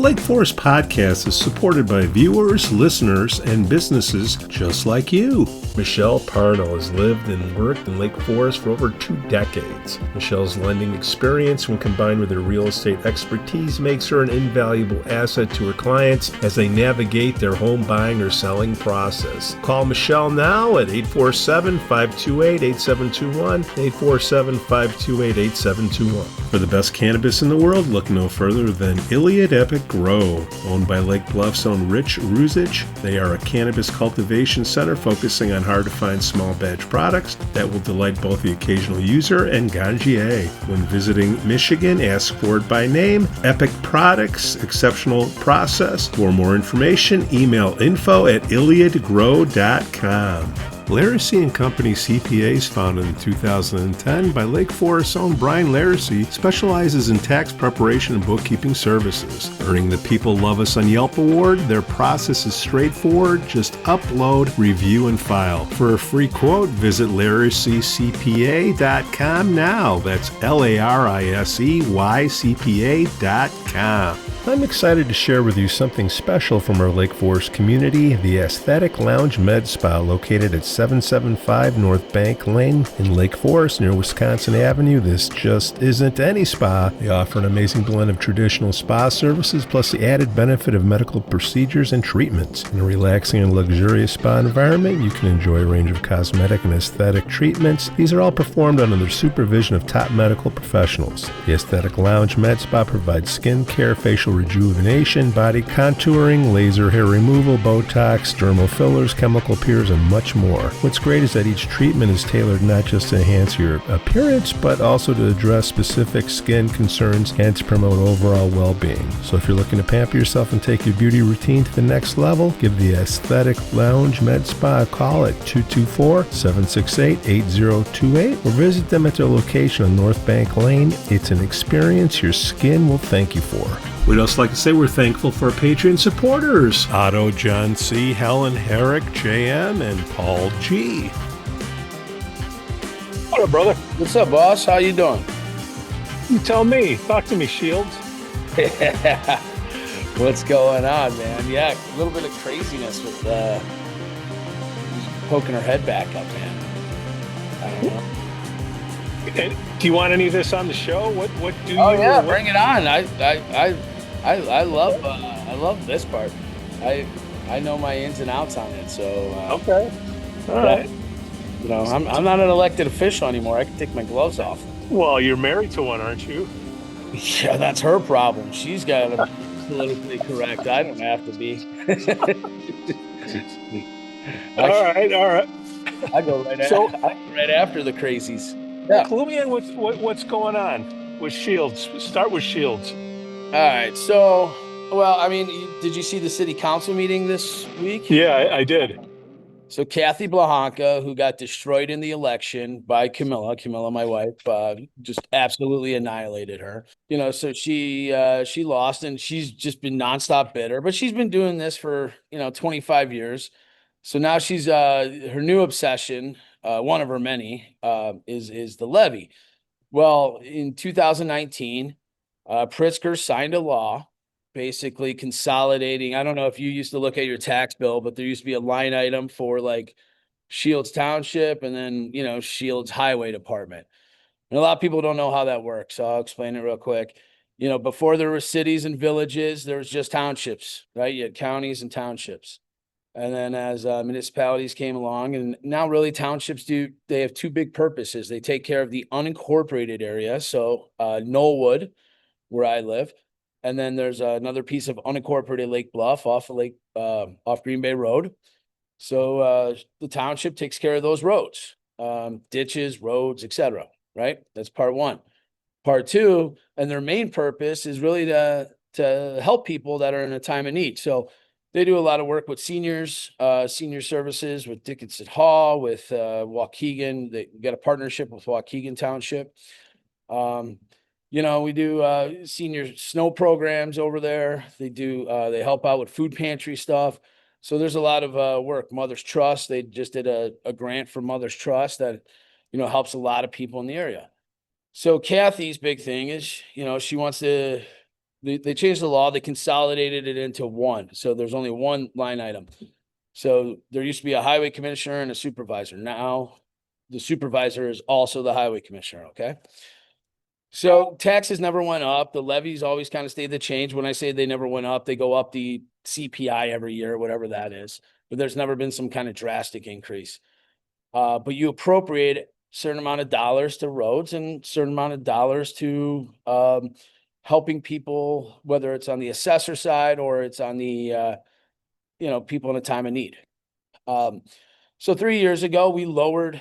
Lake Forest podcast is supported by viewers, listeners, and businesses just like you. Michelle Parno has lived and worked in Lake Forest for over 2 decades. Michelle's lending experience, when combined with her real estate expertise, makes her an invaluable asset to her clients as they navigate their home buying or selling process. Call Michelle now at 847-528-8721, 847-528-8721. For the best cannabis in the world, look no further than Iliad Epic Grow. Owned by Lake Bluff's own Rich Ruzich, they are a cannabis cultivation center focusing on hard-to-find small batch products that will delight both the occasional user and ganjier. When visiting Michigan, ask for it by name. Epic Products, exceptional process. For more information, email info@iliadgrow.com. Laracy & Company CPAs, founded in 2010 by Lake Forest's own Brian Laracy, specializes in tax preparation and bookkeeping services. Earning the People Love Us on Yelp award, their process is straightforward. Just upload, review, and file. For a free quote, visit LaracyCPA.com now. That's LARISEYCPA.com. I'm excited to share with you something special from our Lake Forest community, the Aesthetic Lounge Med Spa, located at 775 North Bank Lane in Lake Forest near Wisconsin Avenue. This just isn't any spa. They offer an amazing blend of traditional spa services plus the added benefit of medical procedures and treatments. In a relaxing and luxurious spa environment, you can enjoy a range of cosmetic and aesthetic treatments. These are all performed under the supervision of top medical professionals. The Aesthetic Lounge Med Spa provides skin care, facial rejuvenation, body contouring, laser hair removal, Botox, dermal fillers, chemical peels, and much more. What's great is that each treatment is tailored not just to enhance your appearance, but also to address specific skin concerns and to promote overall well-being. So if you're looking to pamper yourself and take your beauty routine to the next level, give the Aesthetic Lounge Med Spa a call at 224-768-8028 or visit them at their location on North Bank Lane. It's an experience your skin will thank you for. We'd also like to say we're thankful for our Patreon supporters, Otto, John C., Helen, Herrick, JM, and Paul G. What up, brother? What's up, boss? How you doing? You tell me. Talk to me, Shields. What's going on, man? Yeah, a little bit of craziness with poking her head back up, man. I don't know. And do you want any of this on the show? What do you? Oh yeah, bring it on. I love this part. I know my ins and outs on it. So okay, all right. You know, I'm not an elected official anymore. I can take my gloves off. Well, you're married to one, aren't you? Yeah, that's her problem. She's got to be politically correct. I don't have to be. All right. I go right after the crazies. Yeah. Clue me in what's going on with Shields. Start with Shields. All right. So, well, I mean, did you see the city council meeting this week? Yeah, I did. So Kathy Blahanka, who got destroyed in the election by Camilla, my wife, just absolutely annihilated her. You know, so she lost, and she's just been nonstop bitter. But she's been doing this for 25 years. So now she's her new obsession. One of her many is the levy. Well, in 2019, Pritzker signed a law basically consolidating. I don't know if you used to look at your tax bill, but there used to be a line item for like Shields Township and then, Shields Highway Department. And a lot of people don't know how that works. So I'll explain it real quick. Before there were cities and villages, there was just townships, right? You had counties and townships. And then as municipalities came along, and now really townships they have 2 big purposes. They take care of the unincorporated area. So Knollwood, where I live. And then there's another piece of unincorporated Lake Bluff off Green Bay Road. So the township takes care of those roads, ditches, roads, etc. Right? That's part 1. Part 2, and their main purpose is really to help people that are in a time of need. So they do a lot of work with seniors, senior services, with Dickinson Hall, with Waukegan. They got a partnership with Waukegan Township. We do senior snow programs over there. They help out with food pantry stuff. So there's a lot of work. Mother's Trust, they just did a grant for Mother's Trust that, helps a lot of people in the area. So Kathy's big thing is, she wants to they changed the law. They consolidated it into one. So there's only one line item. So there used to be a highway commissioner and a supervisor. Now the supervisor is also the highway commissioner. Okay. So taxes never went up. The levies always kind of stayed the change. When I say they never went up, they go up the CPI every year, whatever that is. But there's never been some kind of drastic increase. But you appropriate a certain amount of dollars to roads and certain amount of dollars to helping people, whether it's on the assessor side or it's on the people in a time of need. So 3 years ago, we lowered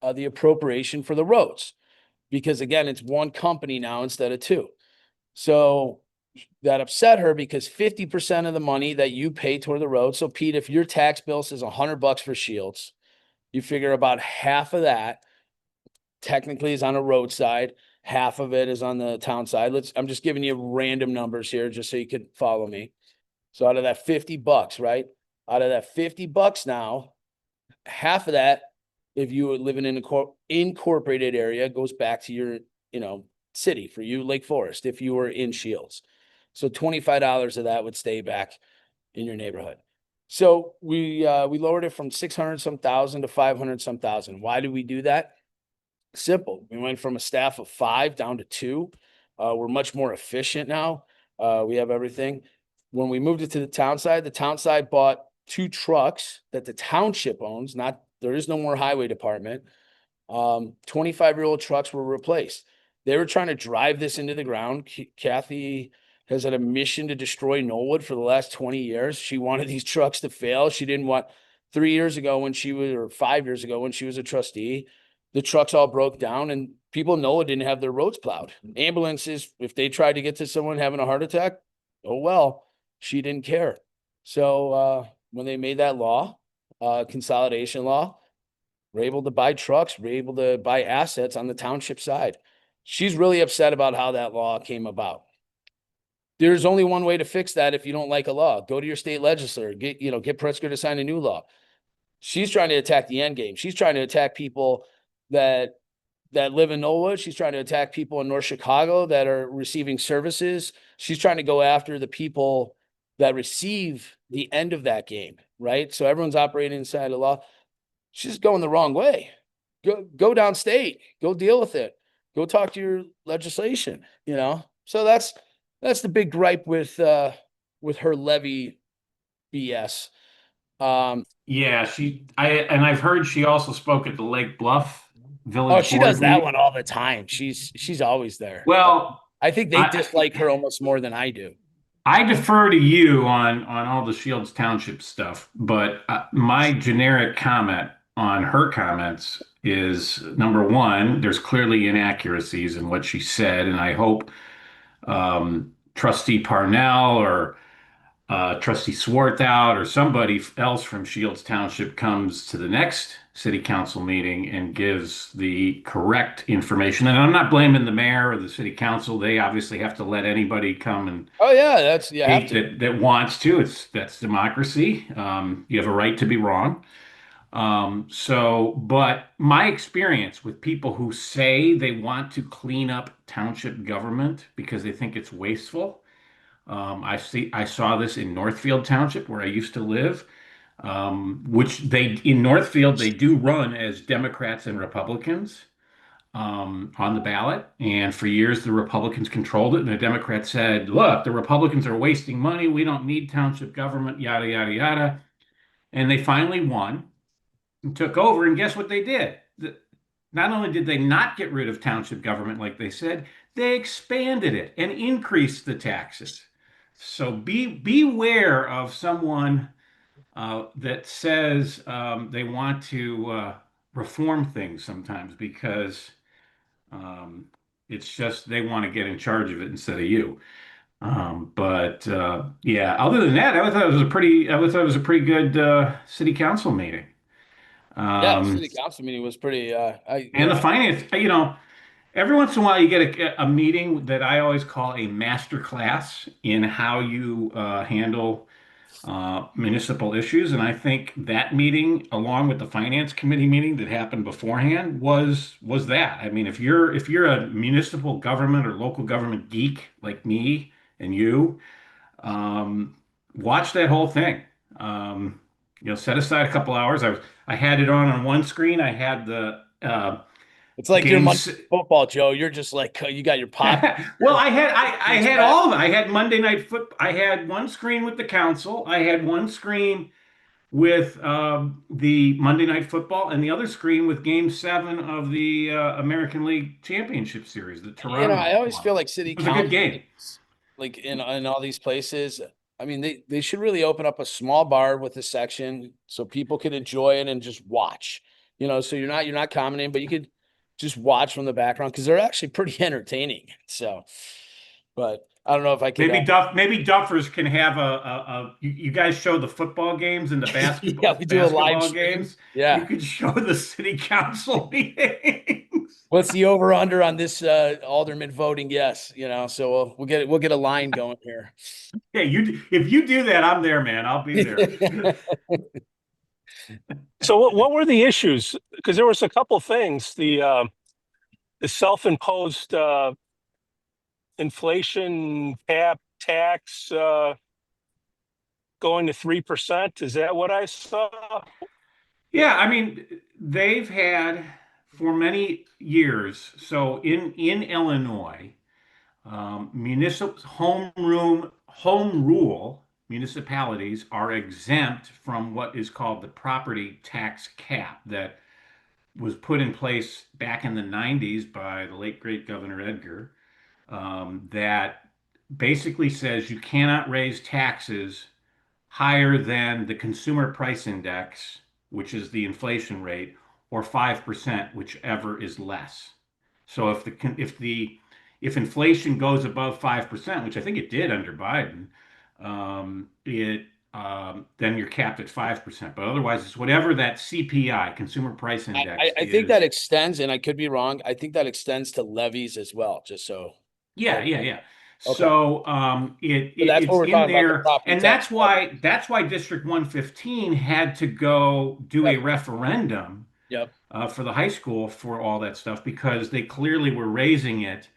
the appropriation for the roads because, again, it's one company now instead of two. So that upset her because 50% of the money that you pay toward the road. So Pete, if your tax bill says $100 for Shields, you figure about half of that technically is on a roadside. Half of it is on the town side. I'm just giving you random numbers here just so you could follow me. So out of that $50, right? Out of that $50 now, half of that, if you are living in an incorporated area, goes back to your, city. For you, Lake Forest, if you were in Shields. So $25 of that would stay back in your neighborhood. So we lowered it from 600 some thousand to 500 some thousand. Why did we do that? Simple. We went from a staff of 5 down to 2. We're much more efficient now. We have everything. When we moved it to the town side bought 2 trucks that the township owns. There is no more highway department. 25-year-old trucks were replaced. They were trying to drive this into the ground. Kathy has had a mission to destroy Knollwood for the last 20 years. She wanted these trucks to fail. She didn't want 5 years ago when she was a trustee, the trucks all broke down and people in Knollwood didn't have their roads plowed. Ambulances, if they tried to get to someone having a heart attack, oh, well, she didn't care. So when they made that law, consolidation law, we're able to buy trucks, we're able to buy assets on the township side. She's really upset about how that law came about. There's only one way to fix that. If you don't like a law, go to your state legislator, get Pritzker to sign a new law. She's trying to attack the end game. She's trying to attack people that live in Knollwood. She's trying to attack people in North Chicago that are receiving services. She's trying to go after the people that receive the end of that game, right? So everyone's operating inside the law. She's going the wrong way. Go downstate. Go deal with it. Go talk to your legislation, So that's the big gripe with her levy BS. Yeah, I've heard she also spoke at the Lake Bluff Village. Oh, she does that one all the time. She's always there. Well, I think they dislike her almost more than I do. I defer to you on all the Shields Township stuff, but my generic comment on her comments is, number one, there's clearly inaccuracies in what she said, and I hope Trustee Parnell or Trustee Swarthout or somebody else from Shields Township comes to the next city council meeting and gives the correct information. And I'm not blaming the mayor or the city council. They obviously have to let anybody come and that wants to. That's democracy. You have a right to be wrong. But my experience with people who say they want to clean up township government because they think it's wasteful. I saw this in Northfield Township where I used to live, which in Northfield, they do run as Democrats and Republicans on the ballot. And for years, the Republicans controlled it. And the Democrats said, look, the Republicans are wasting money. We don't need township government, yada, yada, yada. And they finally won and took over. And guess what they did? Not only did they not get rid of township government like they said, they expanded it and increased the taxes. So beware of someone that says they want to reform things sometimes because it's just they want to get in charge of it instead of you. Yeah, other than that, I thought it was a pretty good city council meeting. The city council meeting was pretty. The finance, every once in a while you get a meeting that I always call a master class in how you handle municipal issues. And I think that meeting, along with the finance committee meeting that happened beforehand, was that. I mean, if you're a municipal government or local government geek like me, and you, watch that whole thing. Set aside a couple hours. I had it on one screen. I had the It's like your Monday games. football, Joe. You're just like you got your pop. Well, I had all of it. I had Monday Night Football. I had one screen with the council. I had one screen with the Monday Night Football, and the other screen with Game 7 of the American League Championship Series that I Toronto always won. feel like city It was a good council, game. like in all these places. I mean, they should really open up a small bar with a section so people could enjoy it and just watch. So you're not commenting, but you could just watch from the background because they're actually pretty entertaining. So, but I don't know if I could. Maybe Duffers can have you guys show the football games and the Yeah, we do a live basketball stream. games. Yeah. You could show the city council meetings. What's the over under on this alderman voting yes? So we'll get a line going here. Yeah, if you do that, I'm there, man. I'll be there. So what were the issues? Because there was a couple things. The self-imposed inflation cap tax going to 3%. Is that what I saw? Yeah, I mean, they've had for many years. So in Illinois, municipal home rule municipalities are exempt from what is called the property tax cap that was put in place back in the 90s by the late great Governor Edgar, that basically says you cannot raise taxes higher than the consumer price index, which is the inflation rate, or 5%, whichever is less. So if inflation goes above 5%, which I think it did under Biden, it then you're capped at 5%. But otherwise, it's whatever that CPI, consumer price index, I think that extends, and I could be wrong. I think that extends to levies as well, just so. Yeah. Okay. So That's what it's we're in talking about, the there, property and tax. that's why District 115 had to go do a referendum Yep. for the high school for all that stuff because they clearly were raising it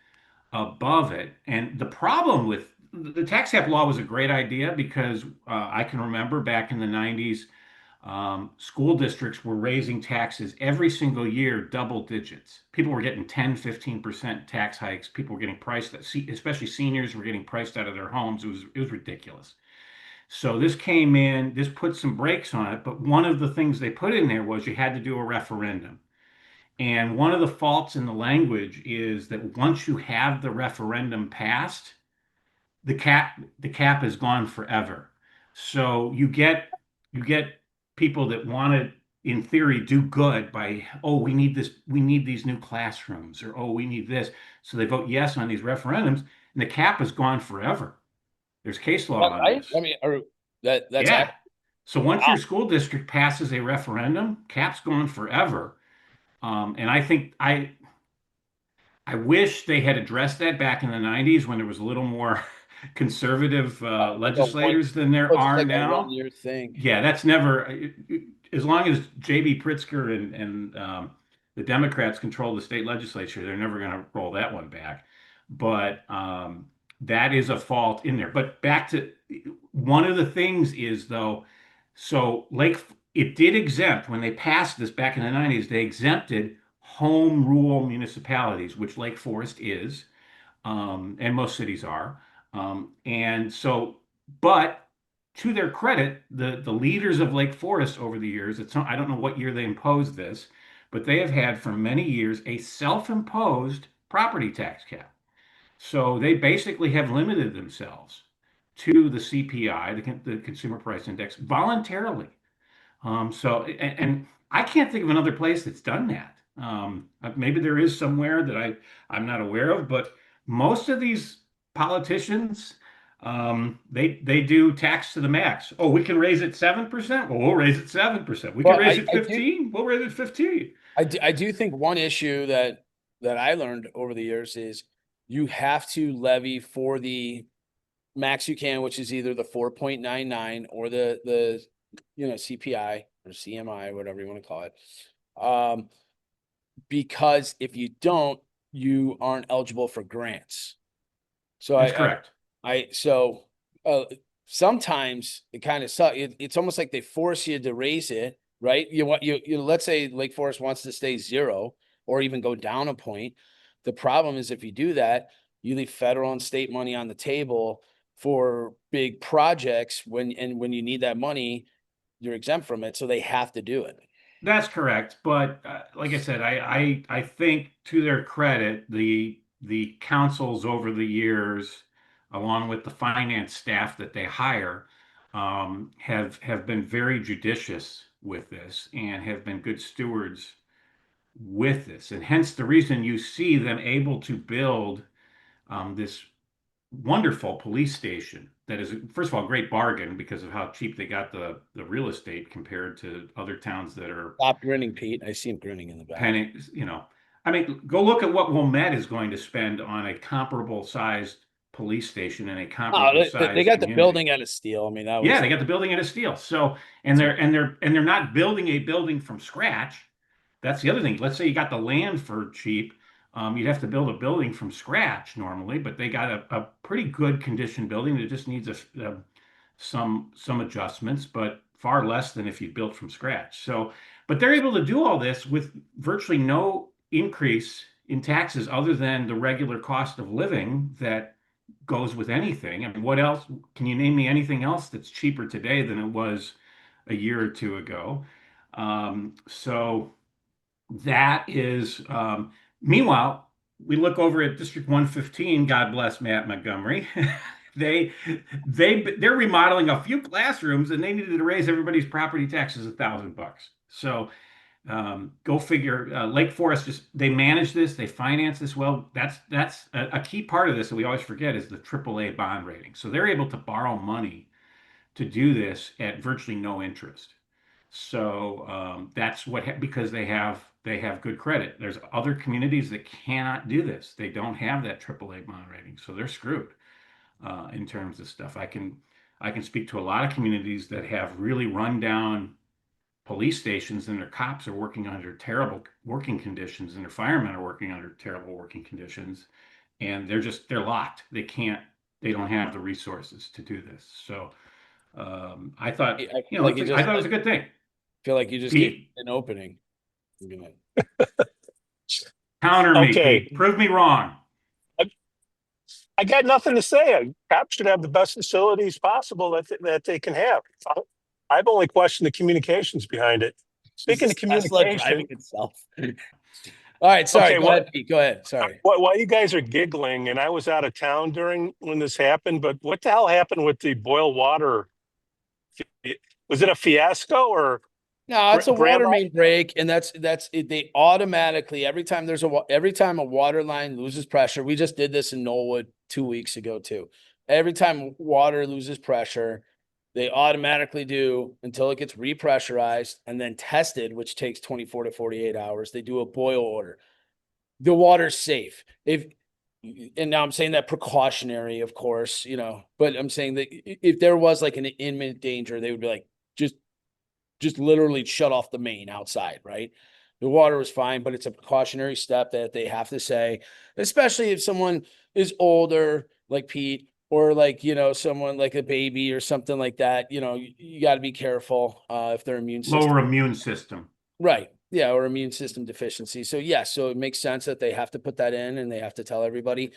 above it. And the problem with the tax cap law was a great idea because I can remember back in the 90s, school districts were raising taxes every single year, double digits. People were getting 10, 15% tax hikes. People were getting priced, especially seniors were getting priced out of their homes. It was ridiculous. So this came in, this put some brakes on it. But one of the things they put in there was you had to do a referendum. And one of the faults in the language is that once you have the referendum passed, the cap is gone forever. So you get people that want to, in theory, do good by, oh, we need this, we need these new classrooms, or oh, we need this. So they vote yes on these referendums, and the cap is gone forever. There's case law on Right? this. I mean, that's Yeah. So once wow. your school district passes a referendum, cap's gone forever. And I wish they had addressed that back in the 90s when there was a little more conservative legislators than there It's are like a now. 1 year thing. Yeah, that's never, as long as JB Pritzker and the Democrats control the state legislature, they're never going to roll that one back. But that is a fault in there. But back to one of the things is though, so it did exempt when they passed this back in the 90s, they exempted home rule municipalities, which Lake Forest is, and most cities are. And so, but to their credit, the leaders of Lake Forest over the years, I don't know what year they imposed this, but they have had for many years a self-imposed property tax cap. So they basically have limited themselves to the CPI, the Consumer Price Index, voluntarily. And I can't think of another place that's done that. Maybe there is somewhere that I'm not aware of, but most of these politicians, they do tax to the max. Oh, we can raise it 7%. Well, we'll raise it 7%. We can raise it 15. We'll raise it 15. I do think one issue that I learned over the years is you have to levy for the max you can, which is either the 4.99 or the CPI or CMI, whatever you want to call it. Because if you don't, you aren't eligible for grants. So That's correct. So uh, sometimes it kind of sucks. It's almost like they force you to raise it, right? You want you let's say Lake Forest wants to stay 0 or even go down a point. The problem is if you do that, you leave federal and state money on the table for big projects when you need that money, you're exempt from it. So they have to do it. That's correct. But like I said, I think to their credit, the councils over the years, along with the finance staff that they hire, have been very judicious with this and have been good stewards with this. And hence the reason you see them able to build this wonderful police station that is, first of all, a great bargain because of how cheap they got the real estate compared to other towns that are Stop grinning, Pete. I see him grinning in the back. penny, you know. I mean, go look at what Wilmette is going to spend on a comparable sized police station in a comparable They sized got the community. building out of steel. I mean, that was Yeah, they got the building out of steel. So, and they're not building a building from scratch. That's the other thing. Let's say you got the land for cheap. You'd have to build a building from scratch normally, but they got a pretty good condition building that just needs some adjustments, but far less than if you built from scratch. So, but they're able to do all this with virtually no increase in taxes other than the regular cost of living that goes with anything. I mean, what else? Can you name me anything else that's cheaper today than it was a year or two ago? So that is, meanwhile, we look over at District 115, God bless Matt Montgomery. They they're remodeling a few classrooms and they needed to raise everybody's property taxes $1,000. So go figure. Lake Forest just they manage this, they finance this well. That's a key part of this that we always forget is the AAA bond rating. So they're able to borrow money to do this at virtually no interest. So that's what because they have good credit. There's other communities that cannot do this. They don't have that AAA bond rating, so they're screwed in terms of stuff. I can speak to a lot of communities that have really run down police stations and their cops are working under terrible working conditions and their firemen are working under terrible working conditions and they're locked. They don't have the resources to do this. So I thought, I you know, like I thought it was a good thing. feel like you just gave an opening. Counter me, Okay. Pete. Prove me wrong. I got nothing to say. Cops should have the best facilities possible that they can have. I've only questioned the communications behind it. Speaking of communication, driving itself. All right, sorry. Okay, go ahead, Pete. Go ahead. Sorry. While you guys are giggling, and I was out of town during when this happened, but what the hell happened with the boil water? Was it a fiasco or No, it's a grandma? water main break, and that's it. They automatically every time a water line loses pressure. We just did this in Knollwood 2 weeks ago too. Every time water loses pressure, they automatically do until it gets repressurized and then tested, which takes 24 to 48 hours. They do a boil order. The water's safe. And now I'm saying that precautionary, of course, but I'm saying that if there was like an imminent danger, they would be like, just literally shut off the main outside, right? The water was fine, but it's a precautionary step that they have to say, especially if someone is older, like Pete, or like, someone like a baby or something like that, you got to be careful if their immune system. Lower immune system. Right. Yeah. Or immune system deficiency. So yeah, so it makes sense that they have to put that in and they have to tell everybody,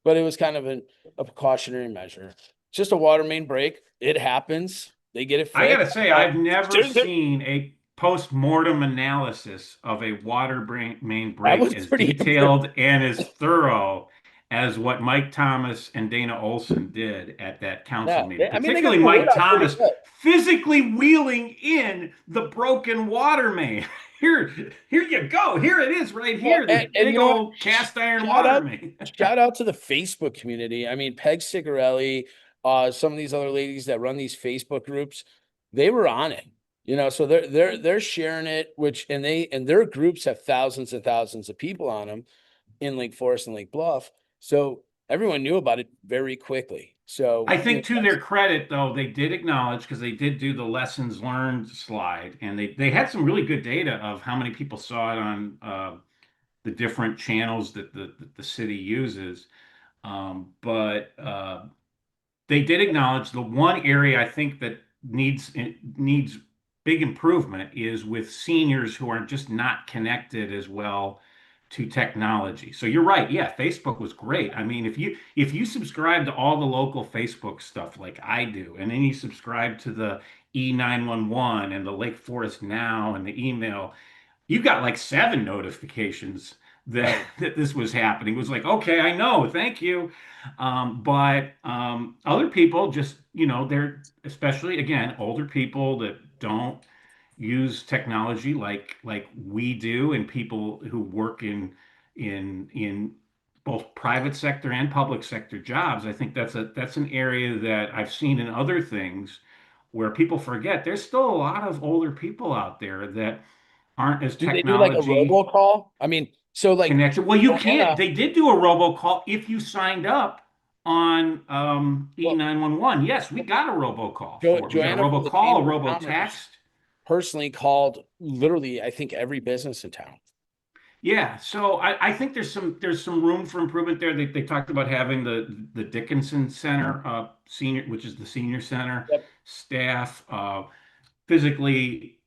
but it was kind of a precautionary measure. It's just a water main break. It happens. They get it fixed. I gotta say, I've never seen a post-mortem analysis of a water main break as detailed and as thorough as what Mike Thomas and Dana Olson did at that council meeting. Particularly Mike Thomas physically wheeling in the broken water main. Here you go. Here it is right here. This big old cast iron water main. Shout out to the Facebook community. I mean, Peg Cigarelli, some of these other ladies that run these Facebook groups, they were on it, so they're sharing it, and their groups have thousands and thousands of people on them in Lake Forest and Lake Bluff. So everyone knew about it very quickly. So I think to their credit, though, they did acknowledge because they did do the lessons learned slide, and they had some really good data of how many people saw it on the different channels that the city uses. But they did acknowledge the one area I think that needs big improvement is with seniors who are just not connected as well to technology. So you're right. Yeah, Facebook was great. I mean, if you subscribe to all the local Facebook stuff like I do, and then you subscribe to the E911 and the Lake Forest Now and the email, you got like 7 notifications that this was happening. It was like, okay, I know, thank you. But other people just, they're especially again older people that don't use technology like we do, and people who work in both private sector and public sector jobs. I think that's an area that I've seen in other things where people forget there's still a lot of older people out there that aren't as Do they do like a technology robocall? I mean, so like connected. Well, you can't. Joanna, They did do a robocall if you signed up on well, E911. Yes, we got a robocall for it. We got a Joanna from the robocall, a Chamber of robotext. Commerce personally called literally, I think, every business in town. Yeah, so I think there's some room for improvement there. They talked about having the Dickinson Center senior, which is the senior center Yep. staff physically,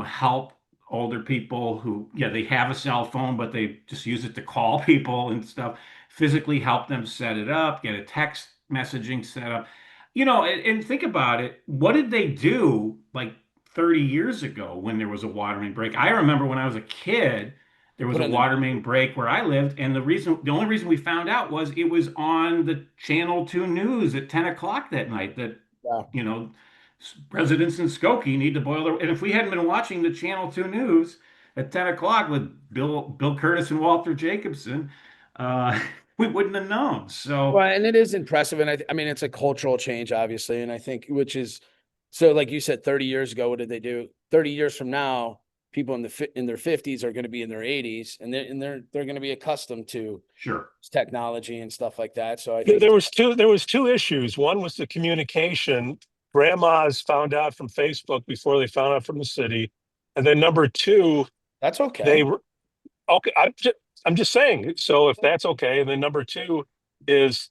help older people who, yeah, they have a cell phone, but they just use it to call people and stuff. Physically help them set it up, get a text messaging set up. And think about it. What did they do like 30 years ago when there was a water main break? I remember when I was a kid, there was Put a in the water main break where I lived, and the only reason we found out was it was on the Channel 2 news at 10 o'clock that night that, yeah. you know, residents in Skokie need to boil their. And if we hadn't been watching the Channel 2 news at 10 o'clock with Bill Curtis and Walter Jacobson, uh, we wouldn't have known. So, Well, and it is impressive, and I mean, it's a cultural change, obviously, and I think which is so, like you said, 30 years ago, what did they do? 30 years from now, people in their 50s are going to be in their 80s, and they're going to be accustomed to sure. technology and stuff like that. So I There think there was two issues. One was the communication. Grandmas found out from Facebook before they found out from the city, and then number two, that's they okay. were okay. I'm just saying. So if that's okay, and then number two is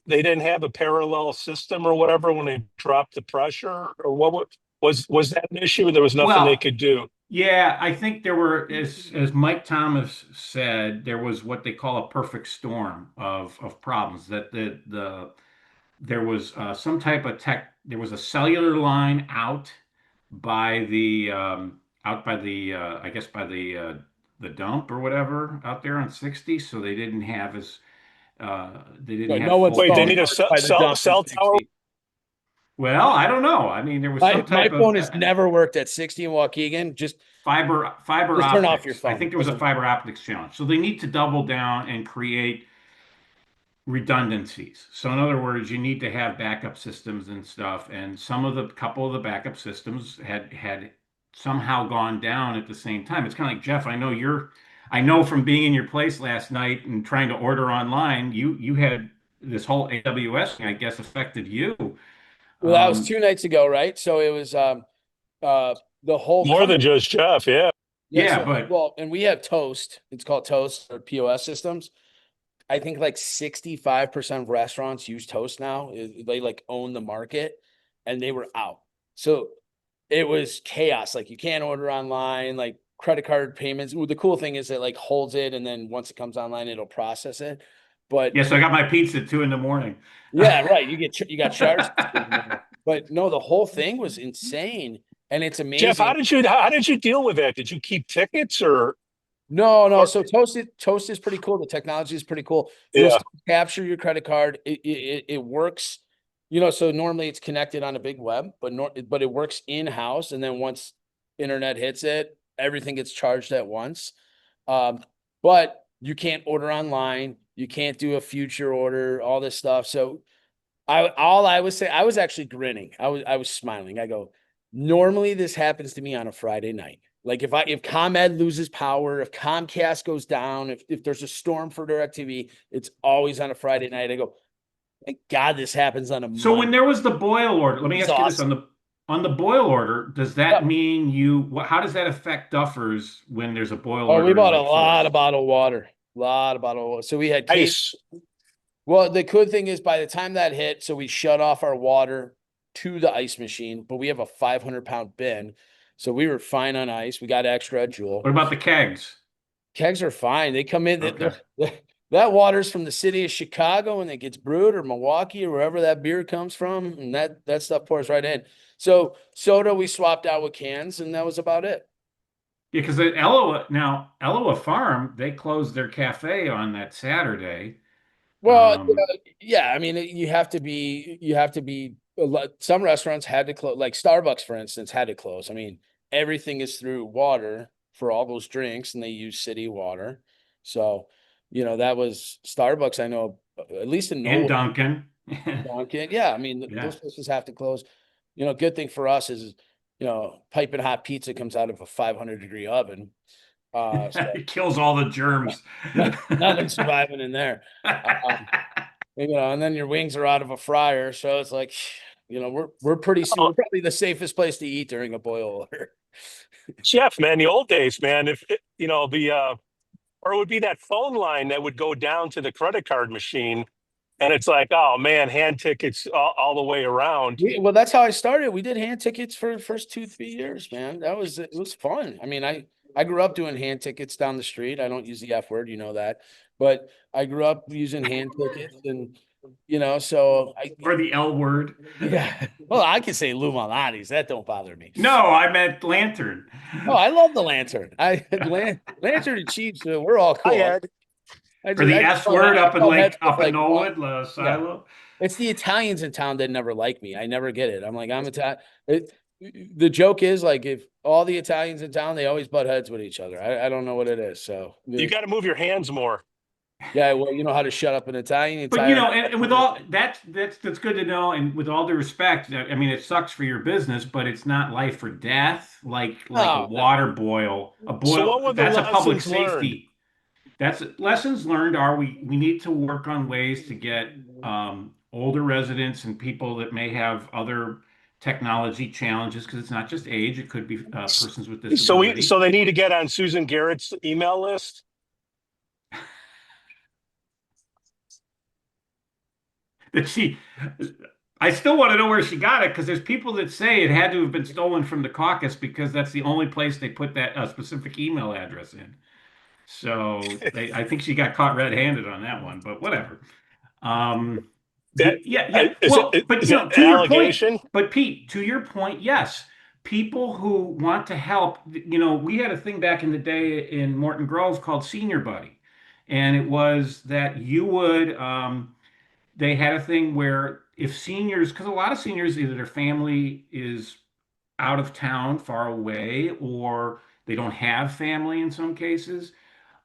they didn't have a parallel system or whatever when they dropped the pressure, or was that an issue? There was nothing they Well, could do. yeah, I think there were, as Mike Thomas said, there was what they call a perfect storm of problems. That there was some type of tech. There was a cellular line by the I guess by the dump or whatever out there on 60. So they didn't No, have no one's full Wait, they phone need a coverage. works cell by the cell, dump in cell tower. 60. Well, I don't know. I mean, there was some My type of phone has never worked at 60 in Waukegan. fiber Just turn off your optics. I phone. think there was a fiber optics challenge. So they need to double down and create redundancies. So in other words, you need to have backup systems and stuff. And couple of the backup systems had somehow gone down at the same time. It's kind of like, Jeff, I know from being in your place last night and trying to order online, you had this whole AWS thing, I guess, affected you. Well, that was 2 nights ago, right? So it was the whole More than country. just Jeff, yeah. Yeah, Yeah, so but well, and we have Toast. It's called Toast or POS systems. I think like 65% of restaurants use Toast now. They like own the market, and they were out. So it was chaos. Like you can't order online, like credit card payments. Well, the cool thing is it like holds it, and then once it comes online, it'll process it. But yeah, so I got my pizza at 2 in the morning. yeah, right. You got charged. But no, the whole thing was insane, and it's Jeff, how amazing. did you deal with that? Did you keep tickets or No. or So Toast is pretty cool. The technology is pretty cool. You'll yeah? still capture your credit card. It works. So normally it's connected on a big web, but it works in house. And then once internet hits it, everything gets charged at once. But you can't order online. You can't do a future order. All this stuff. So I would say, I was actually grinning. I was smiling. I go, normally this happens to me on a Friday night. Like if ComEd loses power, if Comcast goes down, if there's a storm for DirecTV, it's always on a Friday night. I go, thank God this happens on a So when Monday. there was the boil order, let me It's ask you this awesome. on the boil order, does that Yep. mean how does that affect Duffers when there's a boil Oh, we order in bought a Lake lot of Forest? bottled water. A lot of bottled water. So we had case. Ice. Well, the good thing is by the time that hit, so we shut off our water to the ice machine, but we have a 500-pound bin. So we were fine on ice. We got extra at Jewel. What about the kegs? Kegs are fine. They come in. Okay. That water's from the city of Chicago and it gets brewed, or Milwaukee, or wherever that beer comes from, and that stuff pours right in. So soda we swapped out with cans, and that was about it. Yeah, because at Eloa Farm, they closed their cafe on that Saturday. Well, yeah, I mean, you have to be some restaurants had to close, like Starbucks, for instance, had to close. I mean, everything is through water for all those drinks, and they use city water. So, that was Starbucks. I know, at least in And Norway, Duncan. Dunkin'. Yeah, I mean, Yeah. those places have to close. Good thing for us is, piping hot pizza comes out of a 500-degree oven. So It kills all the germs. nothing surviving in there. And then your wings are out of a fryer, so it's like, we're Oh, we're probably the safest place to eat during a boil alert. Jeff, man, the old days, man. If or it would be that phone line that would go down to the credit card machine, and it's like, oh man, hand tickets all the way around. Well, that's how I started. We did hand tickets for the first 2-3 years, man. It was fun. I mean, I grew up doing hand tickets down the street. I don't use the F word, that, but I grew up using hand tickets, and so Or the L word. yeah. Well, I can say Lumalatis. That don't bother me. No, I meant lantern. Oh, I love the lantern. Lantern and Chiefs. We're all cool. I had Or the S word up in Norwood, La Yeah. Silo. It's the Italians in town that never like me. I never get it. I'm like, I'm Italian. The joke is, like, if all the Italians in town, they always butt heads with each other. I don't know what it is. So you got to move your hands more. yeah, well, you know how to shut up an Italian. But and with all that's good to know. And with all due respect, I mean, it sucks for your business, but it's not life or death. Like a water boil, So what were the that's a public lessons learned? safety. That's lessons learned are we need to work on ways to get older residents and people that may have other technology challenges, because it's not just age, it could be persons with disability. So they need to get on Susan Garrett's email list. That I still want to know where she got it, because there's people that say it had to have been stolen from the caucus because that's the only place they put that specific email address in. So I think she got caught red-handed on that one, but whatever. Yeah. Well, but to your point, but Pete, to your point, yes, people who want to help. We had a thing back in the day in Morton Grove called Senior Buddy, and it was that you would. They had a thing where if seniors, because a lot of seniors, either their family is out of town, far away, or they don't have family in some cases.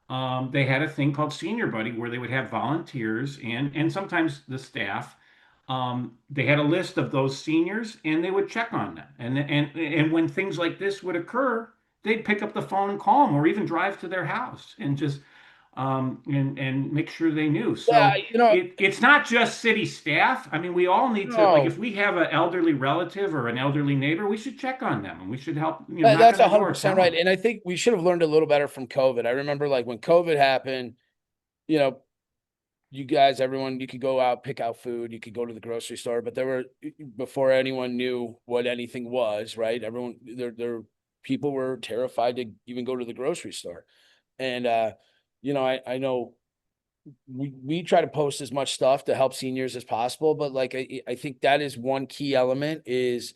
They had a thing called Senior Buddy where they would have volunteers and sometimes the staff. They had a list of those seniors and they would check on them. And when things like this would occur, they'd pick up the phone and call them, or even drive to their house and just and make sure they knew. So Yeah, it's not just city staff. I mean, we all need to, like, if we have an elderly relative or an elderly neighbor, we should check on them and we should help. That's 100% right. And I think we should have learned a little better from COVID. I remember, like, when COVID happened, you guys, everyone, you could go out, pick out food, you could go to the grocery store, but before anyone knew what anything was, right? Everyone, people were terrified to even go to the grocery store. And, I know we try to post as much stuff to help seniors as possible, but, like, I think that is one key element is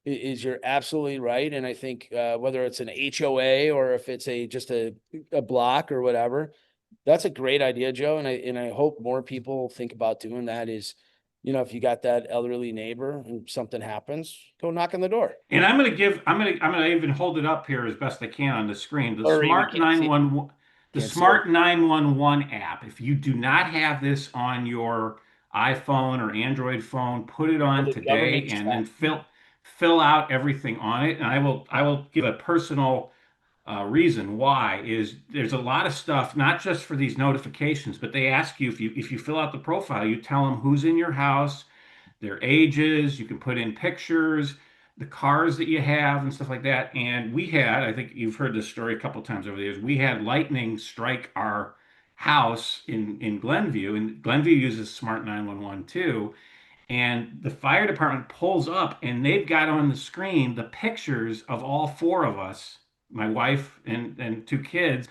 you're absolutely right. And I think whether it's an HOA or if it's just a block or whatever, that's a great idea, Joe. And I hope more people think about doing that. Is, if you got that elderly neighbor and something happens, go knock on the door. And I'm gonna even hold it up here as best I can on the screen. The Smart 911 app. If you do not have this on your iPhone or Android phone, put it on today and then fill out everything on it. And I will give a personal reason why. Is there's a lot of stuff, not just for these notifications, but they ask you, if you fill out the profile, you tell them who's in your house, their ages, you can put in pictures, the cars that you have and stuff like that. And I think you've heard this story a couple of times over the years, we had lightning strike our house in Glenview, and Glenview uses Smart 911 too. And the fire department pulls up, and they've got on the screen the pictures of all four of us, my wife and two kids,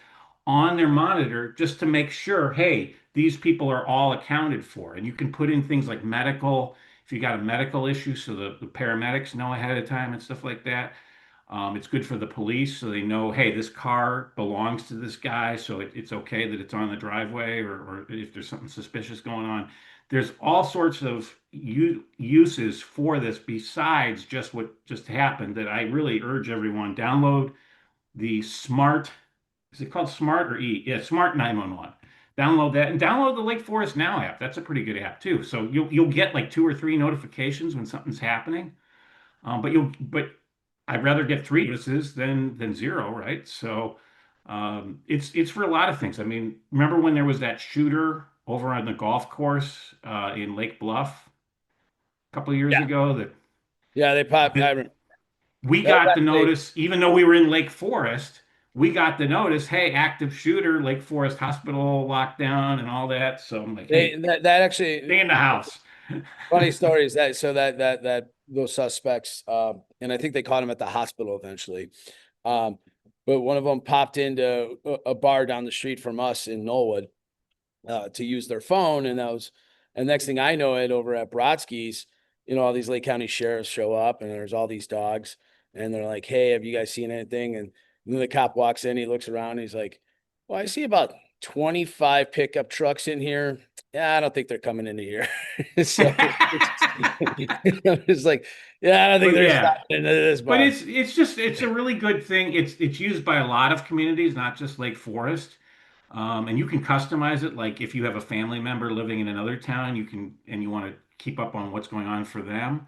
on their monitor just to make sure, hey, these people are all accounted for. And you can put in things like medical, if you got a medical issue, so the paramedics know ahead of time and stuff like that. It's good for the police, so they know, hey, this car belongs to this guy, so it's okay that it's on the driveway, or if there's something suspicious going on. There's all sorts of uses for this besides just what just happened that I really urge everyone download the Smart. Is it called Smart or E? Yeah, Smart 911. Download that and download the Lake Forest Now app. That's a pretty good app too. So you'll get like 2 or 3 notifications when something's happening. But I'd rather get 3 notices than 0, right? So it's for a lot of things. I mean, remember when there was that shooter over on the golf course in Lake Bluff a couple of years Yeah. ago that Yeah, they popped. we got the notice, even though we were in Lake Forest, we got the notice, hey, active shooter, Lake Forest Hospital lockdown and all that. So I'm like, hey, that actually stay in the house. funny story is that those suspects, and I think they caught him at the hospital eventually. But one of them popped into a bar down the street from us in Knollwood to use their phone, and next thing I know, it over at Brodsky's, all these Lake County sheriffs show up, and there's all these dogs, and they're like, "Hey, have you guys seen anything?" And then the cop walks in, he looks around, and he's like, "Well, I see about 25 pickup trucks in here. Yeah, I don't think they're coming into here." So it's like, yeah, I don't think But they're yeah, stopping into this but bar. it's a really good thing. It's used by a lot of communities, not just Lake Forest. And you can customize it. Like if you have a family member living in another town, you want to keep up on what's going on for them,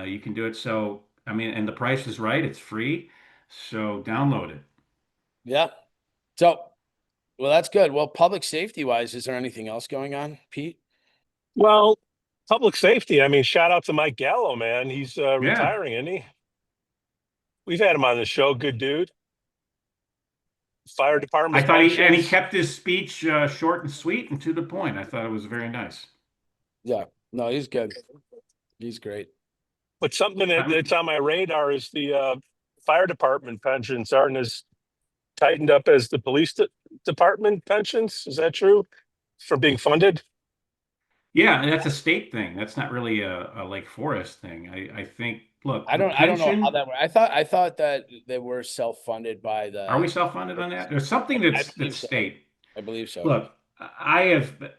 you can do it. So, I mean, and the price is right. It's free. So download it. Yeah. So, well, that's good. Well, public safety wise, is there anything else going on, Pete? Well, public safety. I mean, shout out to Mike Gallo, man. He's Yeah. retiring, isn't he? We've had him on the show. Good dude. Fire I department's thought he pensions. kept his speech short and sweet and to the point. I thought it was very nice. Yeah. No, he's good. He's great. But something that's I'm, on my radar is the fire department pensions aren't as tightened up as the department pensions. Is that true? For being funded? yeah, and that's a state thing. That's not really a Lake Forest thing. I think, look, the I don't know how pension. that works. I thought that they were self-funded by Are we the. self-funded on that? There's something I that's believe so. state. I believe so. Look, I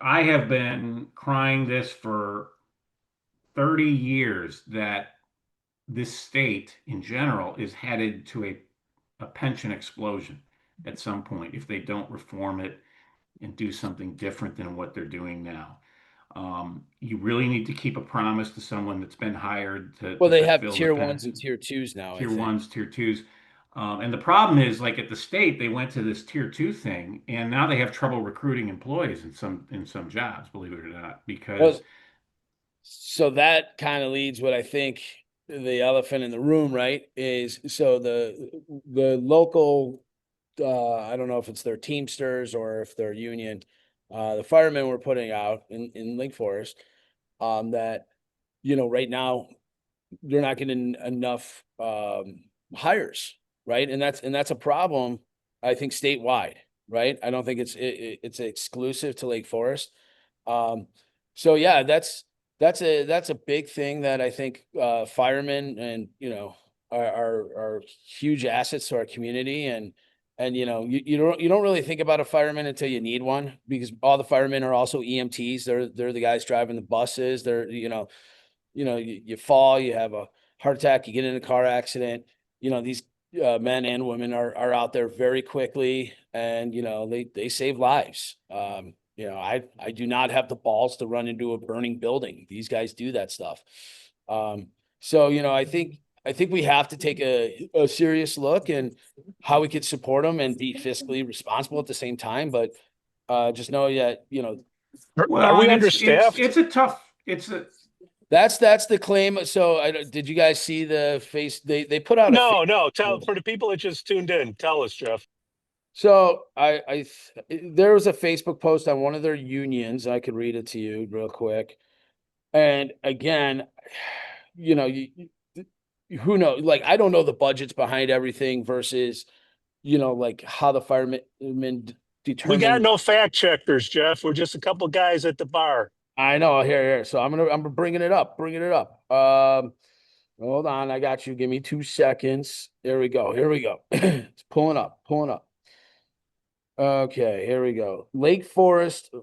have been crying this for 30 years that this state in general is headed to a pension explosion at some point if they don't reform it and do something different than what they're doing now. You really need to keep a promise to someone that's been hired Well, to they have fulfill the tier ones and tier twos now, I tier think. ones, tier twos. And the problem is, like at the state, they went to this tier 2 thing, and now they have trouble recruiting employees in some jobs, believe it or not, because Well, so that kind of leads what I think the elephant in the room, right? Is so the local I don't know if it's their Teamsters or if they're union, the firemen were putting out in Lake Forest, that, right now they're not getting enough, hires, right? And that's a problem, I think statewide, right? I don't think it's exclusive to Lake Forest. Um, so yeah, that's a big thing that I think, firemen and, are huge assets to our community. And you don't really think about a fireman until you need one, because all the firemen are also EMTs. They're the guys driving the buses. You fall, you have a heart attack, you get in a car accident. These men and women are out there very quickly, and they save lives. I do not have the balls to run into a burning building. These guys do that stuff. So I think we have to take a serious look and how we could support them and be fiscally responsible at the same time. But just know that Are well, we and it's understaffed? it's a tough. It's a that's the claim. So did you guys see the face? They put out a face. No, no. Tell for the people that just tuned in. Tell us, Jeff. So there was a Facebook post on one of their unions. I could read it to you real quick. And again, you know, who knows? Like, I don't know the budgets behind everything versus, like how the firemen We determine. got no fact checkers, Jeff. We're just a couple guys at the bar. I know, here. So I'm bringing it up, hold on. I got you. Give me 2 seconds. There we go. It's pulling up. Okay, here we go. Lake Forest,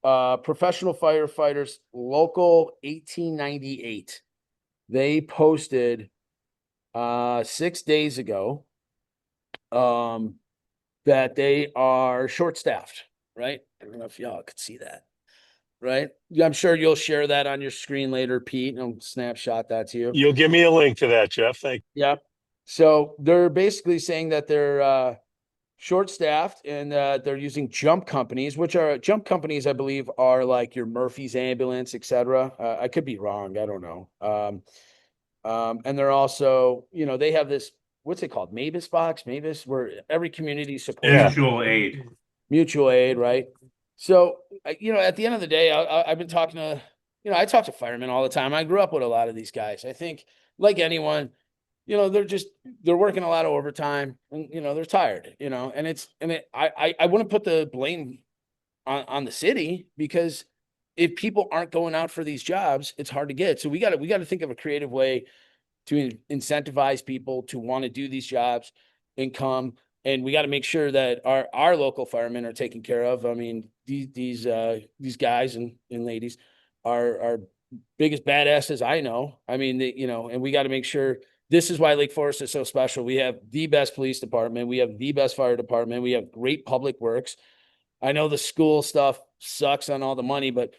professional firefighters, local 1898. They posted 6 days ago that they are short-staffed, right? I don't know if y'all could see that, right? Yeah, I'm sure you'll share that on your screen later, Pete, and I'll snapshot that to you. You'll give me a link to that, Jeff. Thank you. Yeah. So they're basically saying that they're short-staffed and they're using jump companies, I believe, are like your Murphy's Ambulance, etc. I could be wrong. I don't know. And they're also, they have this, what's it called? Mavis box, where every community supports mutual aid, right? So, at the end of the day, I've been talking to, I talk to firemen all the time. I grew up with a lot of these guys. I think, like anyone, they're working a lot of overtime and, they're tired, I wouldn't put the blame on the city, because if people aren't going out for these jobs, it's hard to get. So we got to think of a creative way to incentivize people to want to do these jobs and come. And we got to make sure that our local firemen are taken care of. I mean, these guys and ladies are biggest badasses I know. I mean, and we got to make sure. This is why Lake Forest is so special. We have the best police department. We have the best fire department. We have great public works. I know the school stuff sucks on all the money, but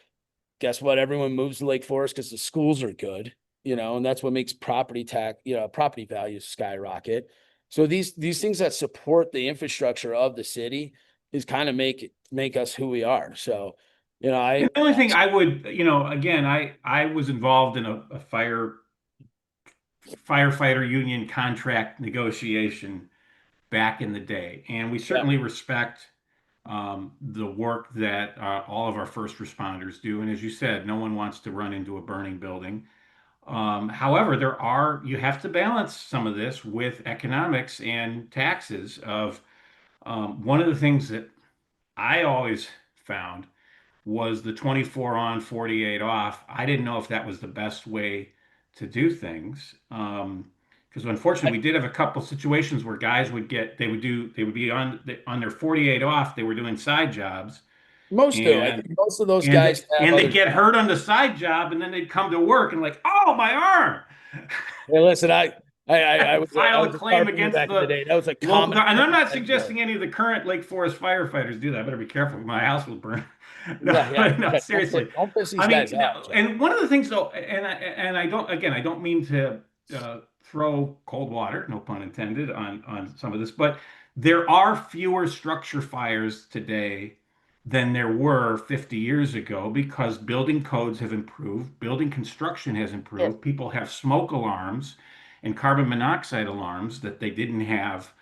guess what? Everyone moves to Lake Forest because the schools are good, and that's what makes property values skyrocket. So these things that support the infrastructure of the city is kind of make us who we are. So, The only thing I would, again, I was involved in a firefighter union contract negotiation back in the day, and we certainly respect the work that all of our first responders do. And as you said, no one wants to run into a burning building. However, you have to balance some of this with economics and taxes. One of the things that I always found was the 24 on, 48 off. I didn't know if that was the best way to do things. Because unfortunately, we did have a couple situations where guys would be on their 48 off. They were doing side jobs. Most do. I think most of those guys they get hurt on the side job, and then they'd come to work and like, oh, my arm. Hey, listen, I was filed a claim against back in the day. That was a common. And I'm not suggesting any of the current Lake Forest firefighters do that. I better be careful. My house will burn. No, seriously. Don't piss these guys out. And one of the things, though, and I don't mean to throw cold water, no pun intended, on some of this, but there are fewer structure fires today than there were 50 years ago, because building codes have improved, building construction has improved, people have smoke alarms and carbon monoxide alarms that they didn't have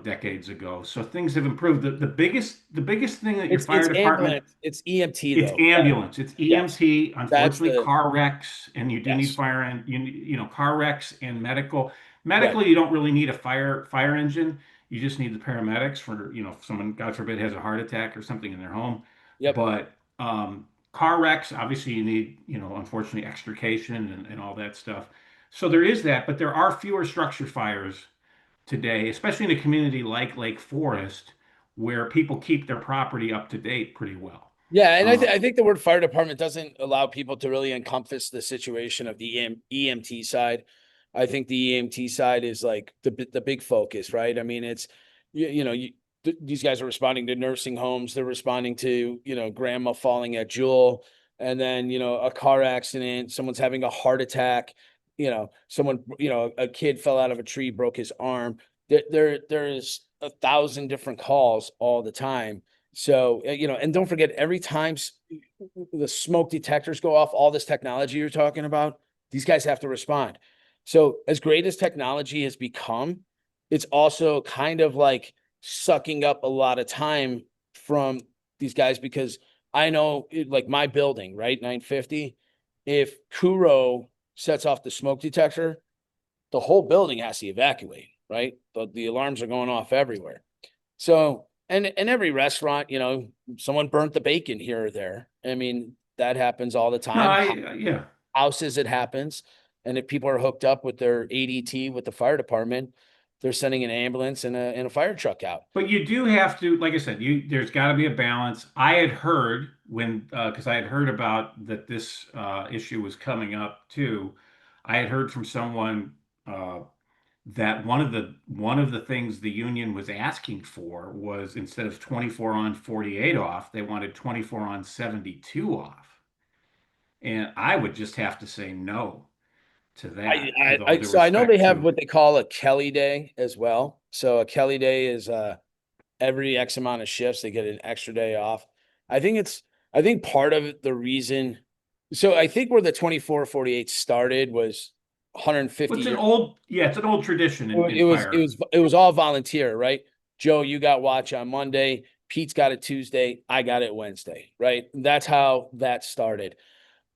decades ago. So things have improved. The biggest thing that your fire department, it's EMT though. It's ambulance, it's EMT. Yes. Unfortunately, car wrecks, and you do need fire, and car wrecks and medical. Medically, you don't really need a fire engine. You just need the paramedics for, if someone, God forbid, has a heart attack or something in their home. But car wrecks, obviously you need, unfortunately, extrication and all that stuff. So there is that, but there are fewer structure fires today, especially in a community like Lake Forest, where people keep their property up to date pretty well. Yeah, and I think the word fire department doesn't allow people to really encompass the situation of the EMT side. I think the EMT side is like the big focus, right? I mean, it's, these guys are responding to nursing homes. They're responding to, grandma falling at Jewel, and then, a car accident, someone's having a heart attack, someone, a kid fell out of a tree, broke his arm. There is 1,000 different calls all the time. So, and don't forget, every time the smoke detectors go off, all this technology you're talking about, these guys have to respond. So as great as technology has become, it's also kind of like sucking up a lot of time from these guys, because I know like my building, right? 950, if Kuro sets off the smoke detector, the whole building has to evacuate, right? The alarms are going off everywhere. So, and every restaurant, someone burnt the bacon here or there. I mean, that happens all the No, time. yeah. Houses, it happens. And if people are hooked up with their ADT with the fire department, they're sending an ambulance and a fire truck out. But you do have to, like I said, there's got to be a balance. I had heard because I had heard about that this issue was coming up too. I had heard from someone uh, that one of the things the union was asking for was, instead of 24 on 48 off, they wanted 24 on 72 off. And I would just have to say no to that, with all due So I know they respect have to. what they call a Kelly day as well. So a Kelly day is every X amount of shifts, they get an extra day off. I think part of the reason, so I think where the 24/48 started was 150 years. It's an old tradition in It was, fire. it was all volunteer, right? Joe, you got watch on Monday. Pete's got it Tuesday. I got it Wednesday, right? That's how that started.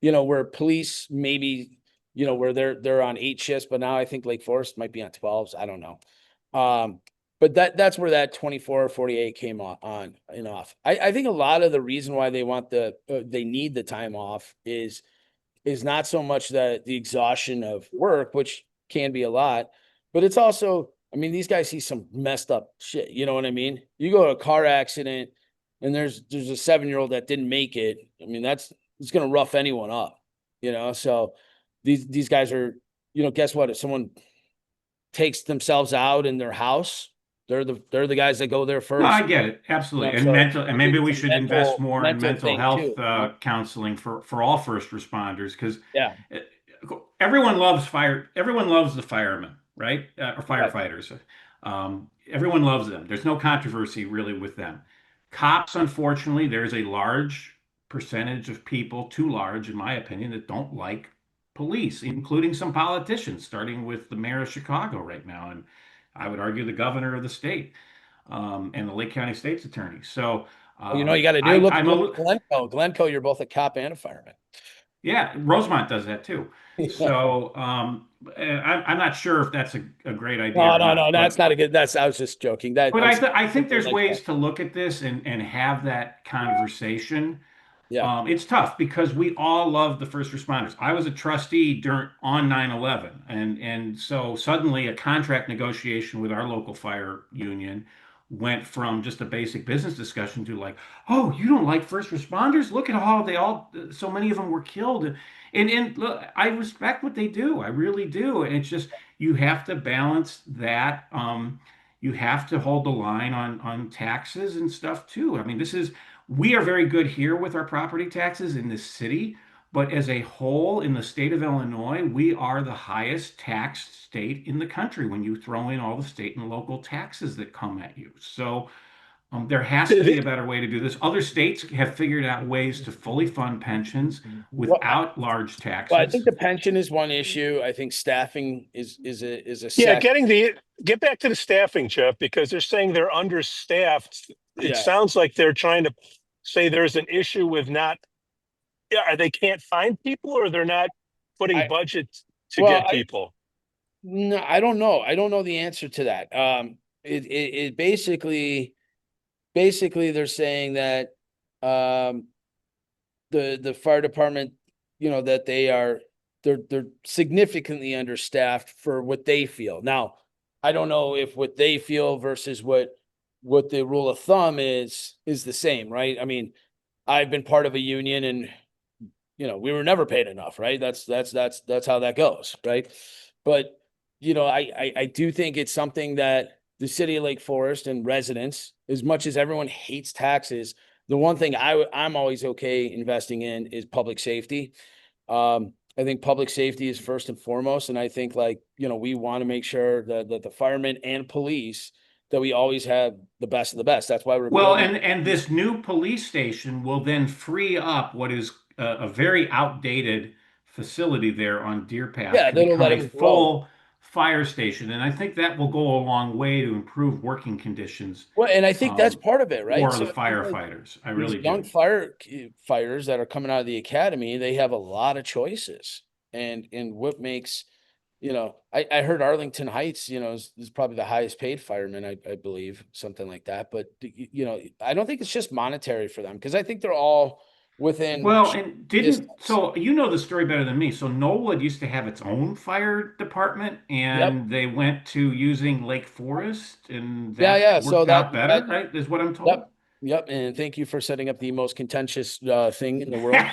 Where police maybe, where they're on 8 shifts, but now I think Lake Forest might be on 12s. I don't know. But that's where that 24/48 came on and off. I think a lot of the reason why they want they need the time off is not so much the exhaustion of work, which can be a lot, but it's also, I mean, these guys see some messed up shit. You know what I mean? You go to a car accident and there's a 7-year-old that didn't make it. I mean, it's going to rough anyone up, So these guys are, guess what? If someone takes themselves out in their house, they're the guys that go there No, I first. get it. Absolutely. And So mental, and I think maybe we it's a should invest more in mental mental thing too. health counseling for all first responders, because Yeah. everyone loves fire. Everyone loves the firemen, right? Or Right. firefighters. Everyone loves them. There's no controversy really with them. Cops, unfortunately, there's a large percentage of people, too large in my opinion, that don't like police, including some politicians, starting with the mayor of Chicago right now, and I would argue the governor of the state, and the Lake County State's attorney. So Well, you got to do, look I'm at a Glencoe. Glencoe, you're both a cop and a fireman. yeah, Rosemont does that too. Yeah. So I'm not sure if that's a great idea No, or no, no, not, that's not a good. I was just joking. That but I'm I think there's like that. ways to look at this and have that conversation. Yeah. It's tough because we all love the first responders. I was a trustee on 9/11, and so suddenly a contract negotiation with our local fire union went from just a basic business discussion to like, oh, you don't like first responders? Look at how so many of them were killed. And look, I respect what they do. I really do. And it's just, you have to balance that. You have to hold the line on taxes and stuff too. I mean, we are very good here with our property taxes in this city, but as a whole, in the state of Illinois, we are the highest taxed state in the country when you throw in all the state and local taxes that come at you. So there has to be a better way to do this. Other states have figured out ways to fully fund pensions Well, without large I taxes. think the pension is one issue. I think staffing is a Yeah, sec. get back to the staffing, Jeff, because they're saying they're understaffed. It Yeah. sounds like they're trying to say there's an issue with not, yeah, they can't find people, or they're not putting I budget to well, get people. no, I don't know. I don't know the answer to that. It basically they're saying that um the fire department, that they're significantly understaffed for what they feel. Now, I don't know if what they feel versus what the rule of thumb is the same, right? I mean, I've been part of a union and we were never paid enough, right? That's how that goes, right? But I do think it's something that the city of Lake Forest and residents, as much as everyone hates taxes, the one thing I'm always okay investing in is public safety. I think public safety is first and foremost, and I think we want to make sure that the firemen and police, that we always have the best of the best. That's why we're Well, building. and this new police station will then free up what is a very outdated facility there on Deer Path Yeah, to that'll let become a it grow. fire station, and I think that will go a long way to improve working conditions Well, and I think that's part of it, right? for the So firefighters. I these really young do. firefighters that are coming out of the academy, they have a lot of choices. And what makes, I heard Arlington Heights, is probably the highest paid fireman, I believe, something like that. But I don't think it's just monetary for them, because I think they're all within Well, and distance. so you know the story better than me. So Knollwood used to have its own fire department, Yep. and they went to using Lake Forest, and Yeah, that yeah. So worked out that better, right? Is what I'm told. yep, yep. And thank you for setting up the most contentious thing in the world.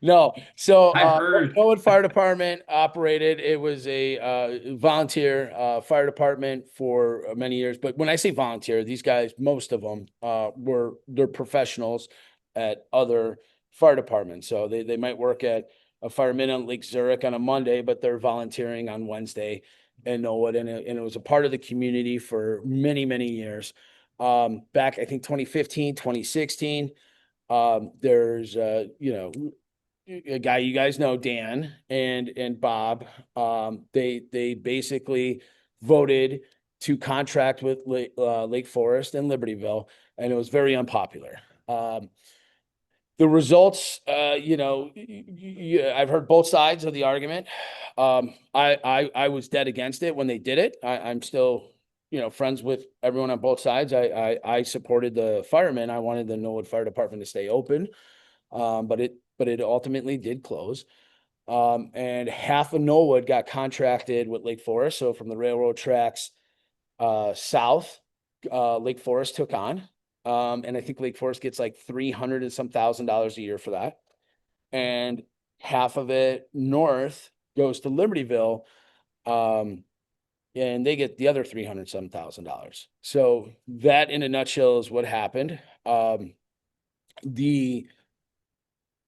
No, so I've heard. Norwood Fire Department operated. It was a volunteer fire department for many years. But when I say volunteer, these guys, most of them they're professionals at other fire departments. So they might work at a fireman on Lake Zurich on a Monday, but they're volunteering on Wednesday in Norwood, and it was a part of the community for many, many years. Back, I think 2015, 2016. There's a guy you guys know, Dan and Bob. They basically voted to contract with Lake Forest and Libertyville, and it was very unpopular. The results, I've heard both sides of the argument. I was dead against it when they did it. I'm still, friends with everyone on both sides. I supported the firemen. I wanted the Norwood Fire Department to stay open, but it ultimately did close. And half of Norwood got contracted with Lake Forest. So from the railroad tracks south, Lake Forest took on. And I think Lake Forest gets like 300 and some $1,000 a year for that. And half of it north goes to Libertyville. And they get the other 300 some $1,000. So that in a nutshell is what happened. The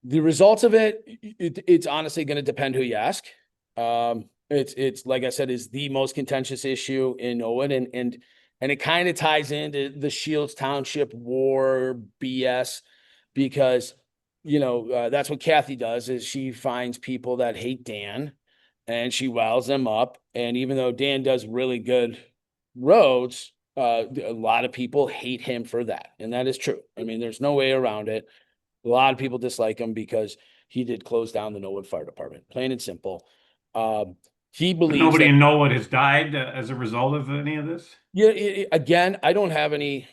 results of it's honestly going to depend who you ask. It's like I said, is the most contentious issue in Owen, and it kind of ties into the Shields Township war BS, because that's what Kathy does, is she finds people that hate Dan and she wows them up. And even though Dan does really good roads, a lot of people hate him for that, and that is true. I mean, there's no way around it. A lot of people dislike him because he did close down the Norwood Fire Department, plain and simple. He But believes nobody that. in Knollwood has died as a result of any of this. Yeah, again, I don't have any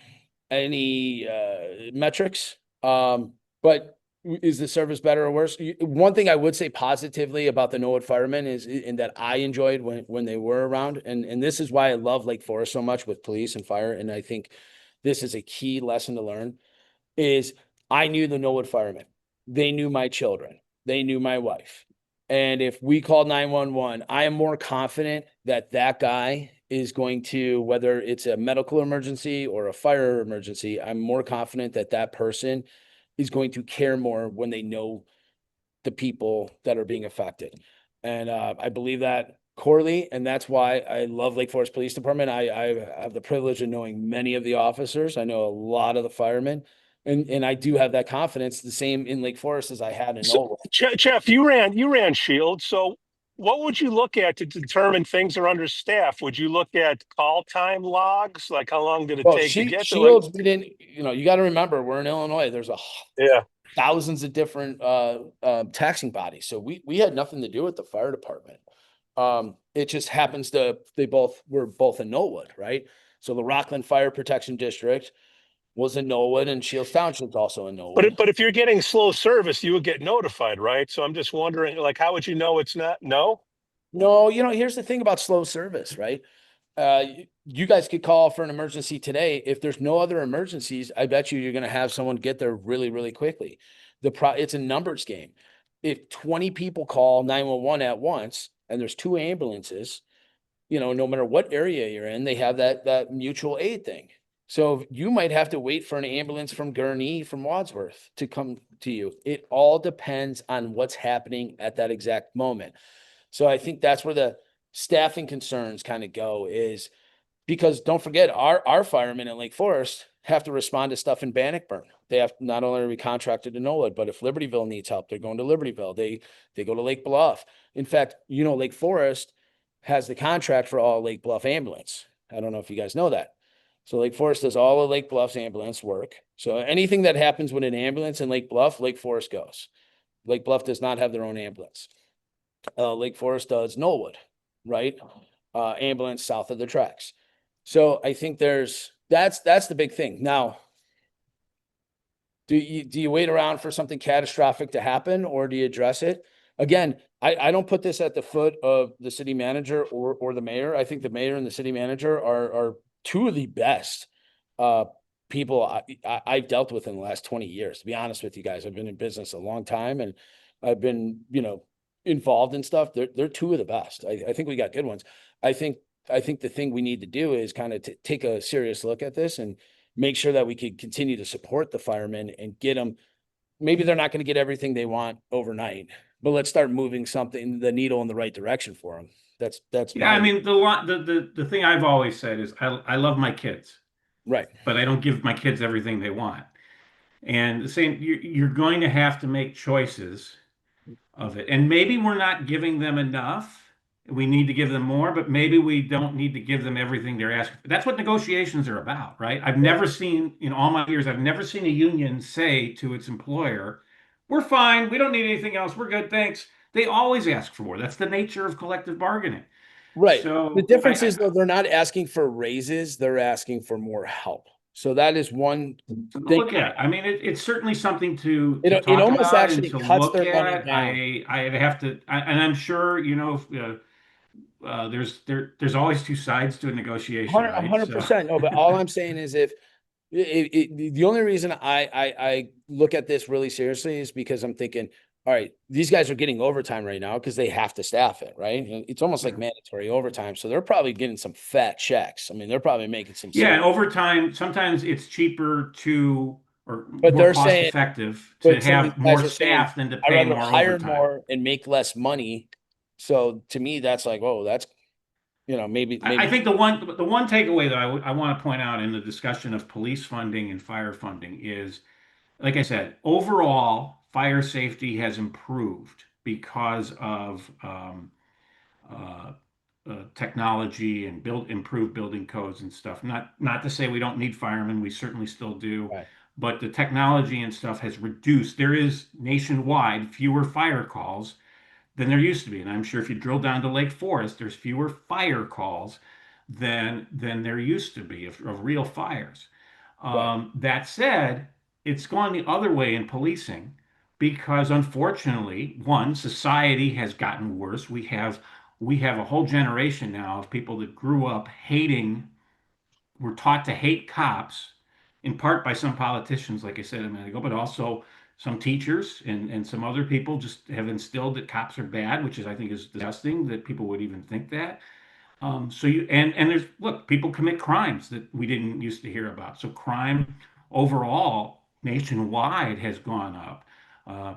metrics. But is the service better or worse? One thing I would say positively about the Norwood firemen is in that I enjoyed when they were around, and this is why I love Lake Forest so much with police and fire, and I think this is a key lesson to learn, is I knew the Norwood firemen. They knew my children. They knew my wife. And if we called 911, I am more confident that that guy is going to, whether it's a medical emergency or a fire emergency, I'm more confident that that person is going to care more when they know the people that are being affected. And I believe that corely, and that's why I love Lake Forest Police Department. I have the privilege of knowing many of the officers. I know a lot of the firemen, and I do have that confidence, the same in Lake Forest as I had in So, Noble. Jeff, you ran Shield. So what would you look at to determine things are understaffed? Would you look at call time logs? Like how long did it Well, take to get to like, Shields, we didn't, you got to remember, we're in Illinois. There's yeah. thousands of different taxing bodies. So we had nothing to do with the fire department. It just happens to, we're both in Knollwood, right? So the Rockland Fire Protection District was in Knollwood, and Shields Township is also in Knollwood. But if you're getting slow service, you would get notified, right? So I'm just wondering, like, how would you know it's not? No. No, here's the thing about slow service, right? You guys could call for an emergency today. If there's no other emergencies, I bet you're going to have someone get there really, really quickly. It's a numbers game. If 20 people call 911 at once and there's 2 ambulances, no matter what area you're in, they have that mutual aid thing. So you might have to wait for an ambulance from Gurnee, from Wadsworth to come to you. It all depends on what's happening at that exact moment. So I think that's where the staffing concerns kind of go, is because don't forget, our firemen in Lake Forest have to respond to stuff in Bannockburn. They have not only are we contracted to NOLA, but if Libertyville needs help, they're going to Libertyville. They go to Lake Bluff. In fact, Lake Forest has the contract for all Lake Bluff ambulance. I don't know if you guys know that. So Lake Forest does all of Lake Bluff's ambulance work. So anything that happens with an ambulance in Lake Bluff, Lake Forest goes. Lake Bluff does not have their own ambulance. Lake Forest does Knollwood, right? Ambulance south of the tracks. So I think that's the big thing. Now, do you wait around for something catastrophic to happen, or do you address it? Again, I don't put this at the foot of the city manager or the mayor. I think the mayor and the city manager are two of the best people I've dealt with in the last 20 years. To be honest with you guys, I've been in business a long time, and I've been, involved in stuff. They're two of the best. I think we got good ones. I think the thing we need to do is kind of take a serious look at this and make sure that we can continue to support the firemen and get them. Maybe they're not going to get everything they want overnight, but let's start moving the needle in the right direction for them. That's Yeah, I mean, the thing I've always said is I love my kids, right. but I don't give my kids everything they want. And the same, you're going to have to make choices of it. And maybe we're not giving them enough. We need to give them more, but maybe we don't need to give them everything they're asking for. That's what negotiations are about, right? I've never seen, in all my years, I've never seen a union say to its employer, we're fine, we don't need anything else, we're good, thanks. They always ask for more. That's the nature of collective bargaining. Right. So the difference is, though, they're not asking for raises, they're asking for more help. So that is one thing. Look at. I mean, it's certainly something to it talk almost about actually and to cuts look their money at. down. I'd have to, and I'm sure there's always two sides to a negotiation, right? 100%. No, but all I'm saying is the only reason I look at this really seriously is because I'm thinking, all right, these guys are getting overtime right now because they have to staff it, right? And it's almost like mandatory overtime. So they're probably getting some fat checks. I mean, they're probably making some. Yeah, and overtime, sometimes it's cheaper or but more they're cost saying, effective but to some of these have guys more are saying, staff than to I'd pay rather more hire overtime. more and make less money. So to me, that's like, oh, that's, maybe. I think the one takeaway that I want to point out in the discussion of police funding and fire funding is, like I said, overall fire safety has improved because of uh, technology and improved building codes and stuff. Not to say we don't need firemen, we certainly still do, Right. but the technology and stuff has reduced. There is nationwide fewer fire calls than there used to be. And I'm sure if you drill down to Lake Forest, there's fewer fire calls than there used to be of real fires. Right. That said, it's gone the other way in policing because unfortunately, one, society has gotten worse. We have a whole generation now of people that grew up were taught to hate cops, in part by some politicians, like I said a minute ago, but also some teachers and some other people just have instilled that cops are bad, which I think is disgusting that people would even think that. And there's, look, people commit crimes that we didn't used to hear about. So crime overall nationwide has gone up,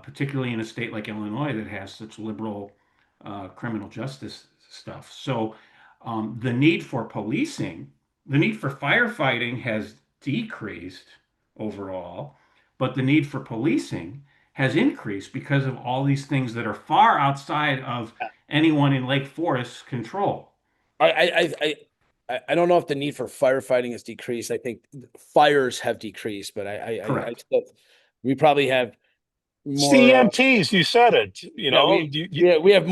particularly in a state like Illinois that has such liberal criminal justice stuff. So the need for policing, the need for firefighting has decreased overall, but the need for policing has increased because of all these things that are far outside of anyone in Lake Forest's control. I don't know if the need for firefighting has decreased. I think fires have decreased, but I still, we probably have more. CMTs, you said it. We have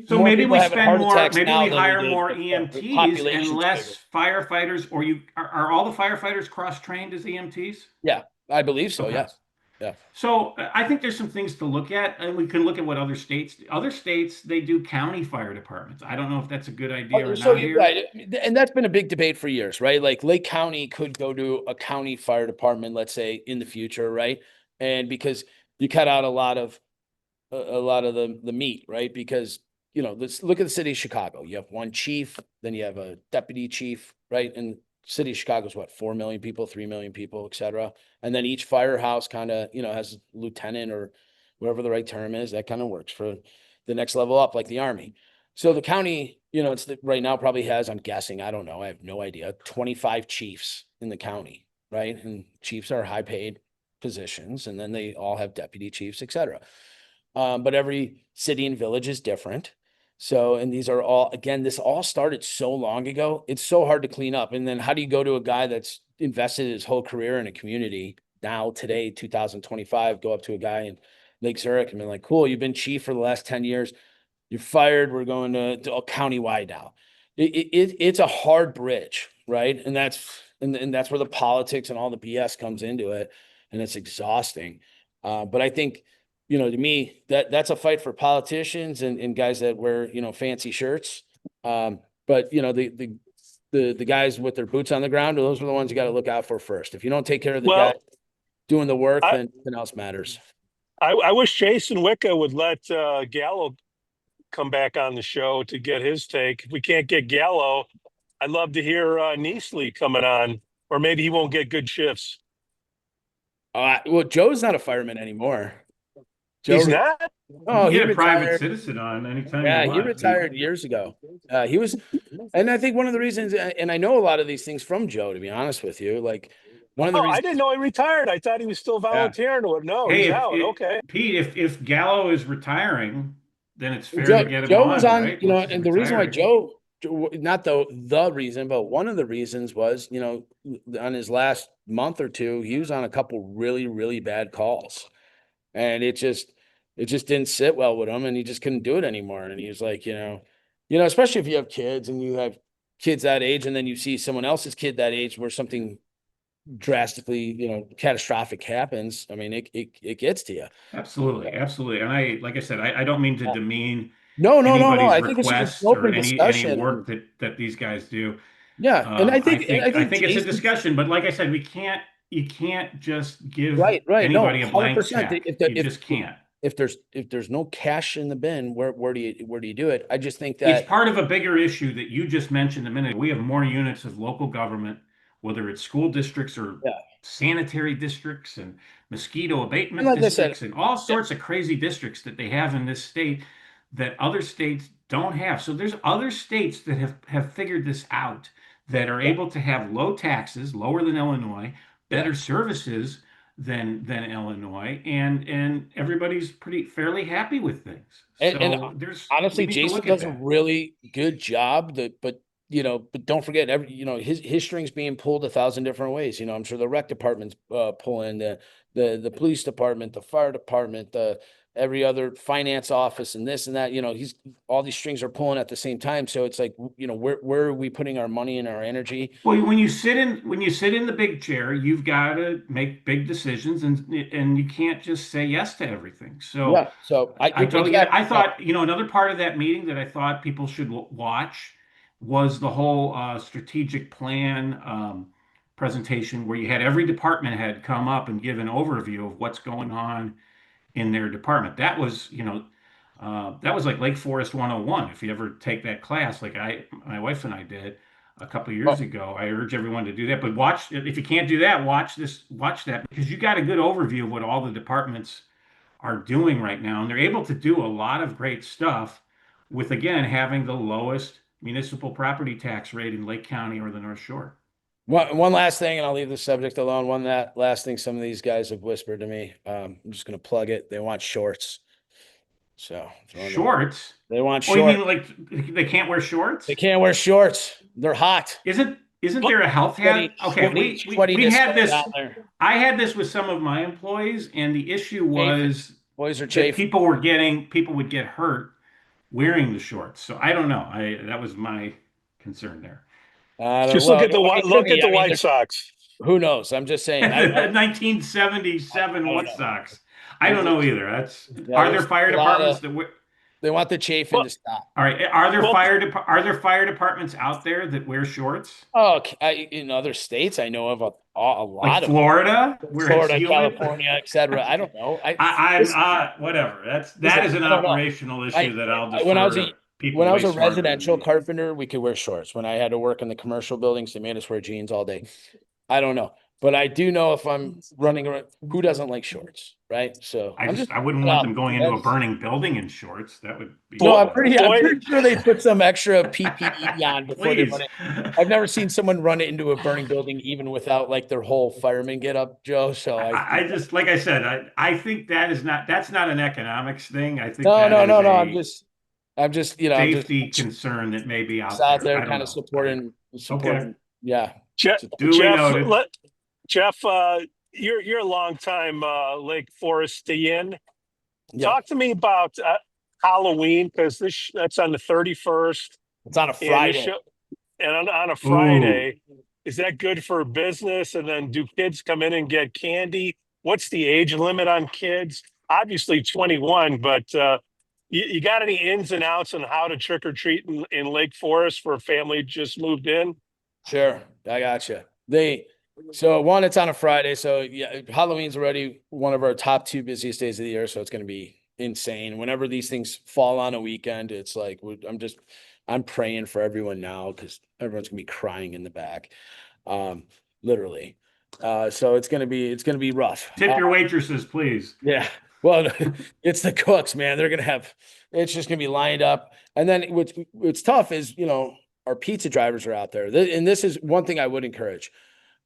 So more maybe people we having spend heart more, attacks maybe now we than hire did more before. The EMTs and population's less bigger. firefighters, or are all the firefighters cross-trained as EMTs? Yeah, I believe so. Okay. Yes. Yeah. So I think there's some things to look at, and we can look at what other states they do county fire departments. I don't know if that's a good idea or So not here. right, and that's been a big debate for years, right? Like Lake County could go to a county fire department, let's say in the future, right? And because you cut out a lot of the meat, right? Because let's look at the city of Chicago. You have one chief, then you have a deputy chief, right? And city of Chicago is what, 4 million people, 3 million people, et cetera. And then each firehouse kind of, has a lieutenant or whatever the right term is. That kind of works for the next level up, like the Army. So the county, right now probably has, I'm guessing, I don't know, I have no idea, 25 chiefs in the county, right? And chiefs are high paid. positions, and then they all have deputy chiefs, etc. But every city and village is different. So, and these are all, again, this all started so long ago. It's so hard to clean up. And then how do you go to a guy that's invested his whole career in a community now, today, 2025, go up to a guy in Lake Zurich and be like, cool, you've been chief for the last 10 years. You're fired. We're going to countywide now. It's a hard bridge, right? And that's where the politics and all the BS comes into it. And it's exhausting. But I think, to me, that's a fight for politicians and guys that wear, fancy shirts. But the guys with their boots on the ground, those are the ones you got to look out for first. If you don't take care of the guy doing the work, then nothing else matters. I wish Jason Wicca would let Gallo come back on the show to get his take. If we can't get Gallo, I'd love to hear Neasley coming on, or maybe he won't get good shifts. Well, Joe's not a fireman anymore. He's not? Oh, you he get a retired. private citizen on anytime Yeah, you want. he retired years ago. He was, and I think one of the reasons, and I know a lot of these things from Joe, to be honest with you, like one of the reasons. I didn't know he retired. I thought he was still volunteering. Yeah. No, hey, he's out. Okay. Pete, if Gallo is retiring, then it's fair to get him Joe on. was on, right? And the reason why Joe, not the reason, but one of the reasons was, on his last month or two, he was on a couple really, really bad calls, and it just didn't sit well with him, and he just couldn't do it anymore. And he was like, especially if you have kids and you have kids that age, and then you see someone else's kid that age where something drastically, catastrophic happens. I mean, it gets to you. Absolutely. And like I said, I don't mean to demean no. anybody's I think it's requests an open or discussion. any work that these guys do. Yeah, and I think it's a discussion, but like I said, you can't just give anybody a blank check. You just can't. If there's no cash in the bin, where do you do it? I just think that it's part of a bigger issue that you just mentioned a minute. We have more units of local government, whether it's school districts or sanitary districts and mosquito abatement districts and all sorts of crazy districts that they have in this state that other states don't have. So there's other states that have figured this out, that are able to have low taxes, lower than Illinois, better services than Illinois, and everybody's fairly happy with things. And there's honestly, Jason does a really good job. But don't forget, his strings being pulled 1,000 different ways. I'm sure the rec department's pulling the police department, the fire department, every other finance office, and this and that. He's all these strings are pulling at the same time. So it's like, where are we putting our money and our energy? Well, when you sit in the big chair, you've got to make big decisions, and you can't just say yes to everything. So yeah. So I thought another part of that meeting that I thought people should watch was the whole strategic plan presentation, where you had every department head come up and give an overview of what's going on in their department. That was like Lake Forest 101. If you ever take that class, like my wife and I did a couple of years ago, I urge everyone to do that. But if you can't do that, watch that, because you got a good overview of what all the departments are doing right now. And they're able to do a lot of great stuff with, again, having the lowest municipal property tax rate in Lake County or the North Shore. One last thing, and I'll leave the subject alone. Last thing some of these guys have whispered to me. I'm just going to plug it. They want shorts. So shorts? They want shorts. Oh, you mean like they can't wear shorts? They can't wear shorts. They're hot. Isn't there a health hazard? Okay, we had this. I had this with some of my employees, and the issue was boys are chafing. People would get hurt wearing the shorts. So I don't know. That was my concern there. Just look at the White Sox. Who knows? I'm just saying. 1977 White Sox. I don't know either. Are there fire departments they want the chafing to stop? All right. Are there fire departments out there that wear shorts? Oh, in other states, I know of a lot like of Florida, California, etc. I don't know. Whatever. That is an operational issue that I'll defer to. When I was a residential carpenter, we could wear shorts. When I had to work in the commercial buildings, they made us wear jeans all day. I don't know. But I do know if I'm running around, who doesn't like shorts, right? So I wouldn't want them going into a burning building in shorts. That would be. No, I'm Boy- pretty sure they put some extra PPE on before they Please. run it. I've never seen someone run it into a burning building even without like their whole fireman get up, Joe. So I just, like I said, I think that's not an economics thing. I think no. I'm just safety concern that may be out out there. there I don't kind of know. supporting. Okay. Yeah. Duly noted. Jeff, you're a long time Lake Forestian. Yeah. Talk to me about Halloween, because that's on the 31st. It's on a Friday. And on a Friday, is that good for business? And then do kids come in and get candy? What's the age limit on kids? Obviously 21, but you got any ins and outs on how to trick or treat in Lake Forest for a family just moved in? Sure. I gotcha. So one, it's on a Friday. So yeah, Halloween's already one of our top 2 busiest days of the year. So it's going to be insane. Whenever these things fall on a weekend, it's like, I'm praying for everyone now because everyone's gonna be crying in the back. Literally. So it's gonna be rough. Tip your waitresses, please. Yeah. Well, it's the cooks, man. It's just gonna be lined up. And then what's tough is, our pizza drivers are out there. And this is one thing I would encourage.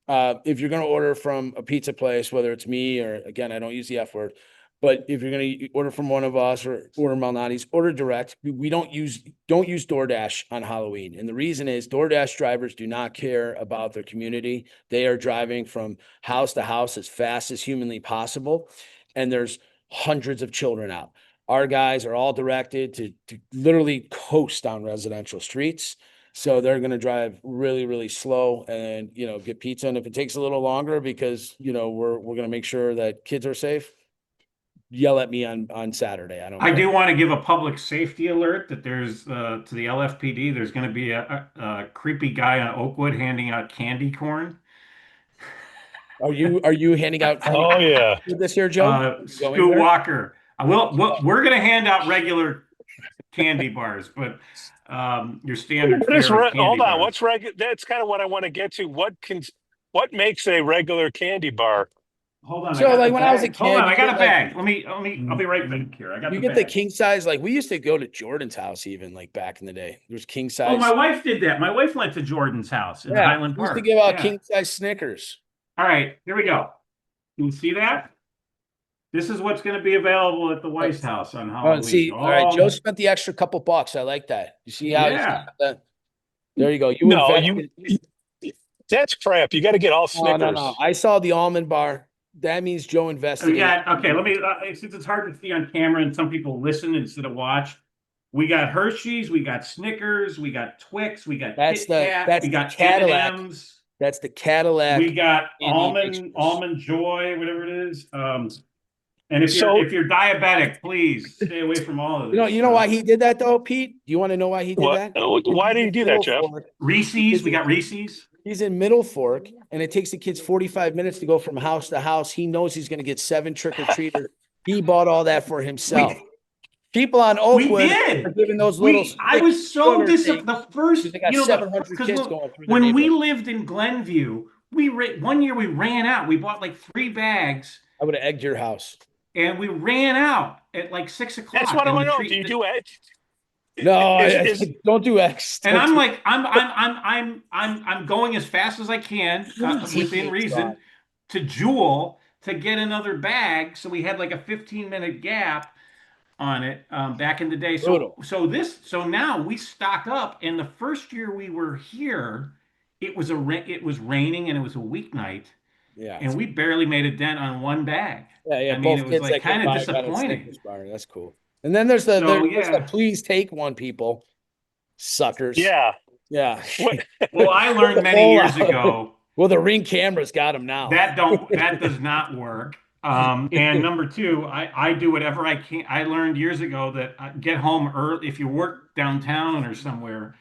If you're going to order from a pizza place, whether it's me or, again, I don't use the F word, but if you're going to order from one of us or order Malnati's, order direct. We don't use DoorDash on Halloween. And the reason is DoorDash drivers do not care about their community. They are driving from house to house as fast as humanly possible. And there's hundreds of children out. Our guys are all directed to literally coast down residential streets. So they're going to drive really, really slow and, get pizza. And if it takes a little longer because, we're going to make sure that kids are safe, yell at me on Saturday. I do want to give a public safety alert that there's to the LFPD. There's going to be a creepy guy on Oakwood handing out candy corn. Are you handing out? Oh yeah, this year, Joe. Skoo Walker. We're going to hand out regular candy bars, but your standard fare candy hold on. bars. What's regular? That's kind of what I want to get to. What makes a regular candy bar? Hold on. So when I was a kid, hold on, I got a bag. I'll be right back here. You get the king size. Like we used to go to Jordan's house, even like back in the day. There was king size. Oh, my wife did that. My wife went to Jordan's house in Highland Park. Used to give out king size Snickers. All right, here we go. You see that? This is what's going to be available at the Weiss house on Halloween. All right, Joe spent the extra couple bucks. I like that. You see how? Yeah. There you go. That's crap. You got to get all Snickers. No. I saw the almond bar. That means Joe invested. Okay. Let me. Since it's hard to see on camera and some people listen instead of watch, we got Hershey's, we got Snickers, we got Twix, we got Kit Kat, we got Cadillac. M&Ms. That's the Cadillac. We got almond joy, whatever it is. And if you're diabetic, please stay away from all of this. You know why he did that though, Pete? Do you want to know why he did that? Why did he do that, Jeff? Reese's. We got Reese's. He's in Middle Fork, and it takes the kids 45 minutes to go from house to house. He knows he's going to get 7 trick-or-treaters. He bought all that for himself. People on Oakwood are giving those little. I was so disappointed. The first, they got 700 kids going through. When we lived in Glenview, one year we ran out. We bought like 3 bags. I would have egged your house. And we ran out at like 6 o'clock. That's what I want to know. Do you do it? No, don't do X. And I'm like, I'm going as fast as I can within reason to Jewel to get another bag. So we had like a 15-minute gap on it back in the day. So now we stock up. And the first year we were here, it was raining and it was a weeknight. Yeah. And we barely made a dent on 1 bag. Yeah. I mean, it was like kind of disappointing. That's cool. And then there's the please take one, people. Suckers. Yeah. Well, I learned many years ago. Well, the Ring cameras got them now. That does not work. And number 2, I do whatever I can. I learned years ago that I get home early. If you work downtown or somewhere,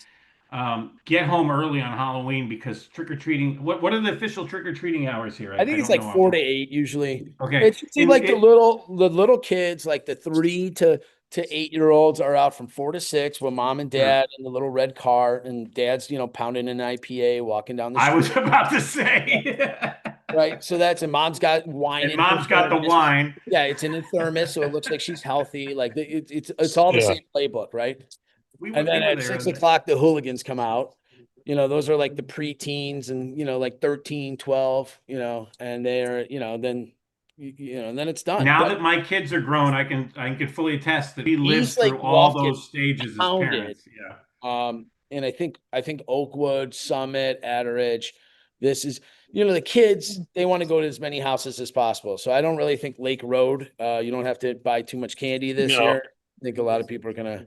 get home early on Halloween because trick-or-treating. What are the official trick-or-treating hours here? I think it's like 4 to 8 usually. Okay. It seems like the little kids, like the 3 to 8-year-olds are out from 4 to 6 with mom and dad in the little red car, and dad's, pounding an IPA, walking down the street. I was about to say. right? So and mom's got wine. And mom's got the wine. Yeah, it's in a thermos, so it looks like she's healthy. Like it's all the same playbook, right? And then at 6 o'clock, the hooligans come out. Those are like the preteens and, like 13, 12, and they're, then, and then it's done. Now that my kids are grown, I can fully attest that he lived East Lake through all Bluff gets those stages as pounded. parents. Yeah. And I think Oakwood, Summit, Outage, this is, the kids, they want to go to as many houses as possible. So I don't really think Lake Road, you don't have to buy too much candy this year. I think a lot of people are going to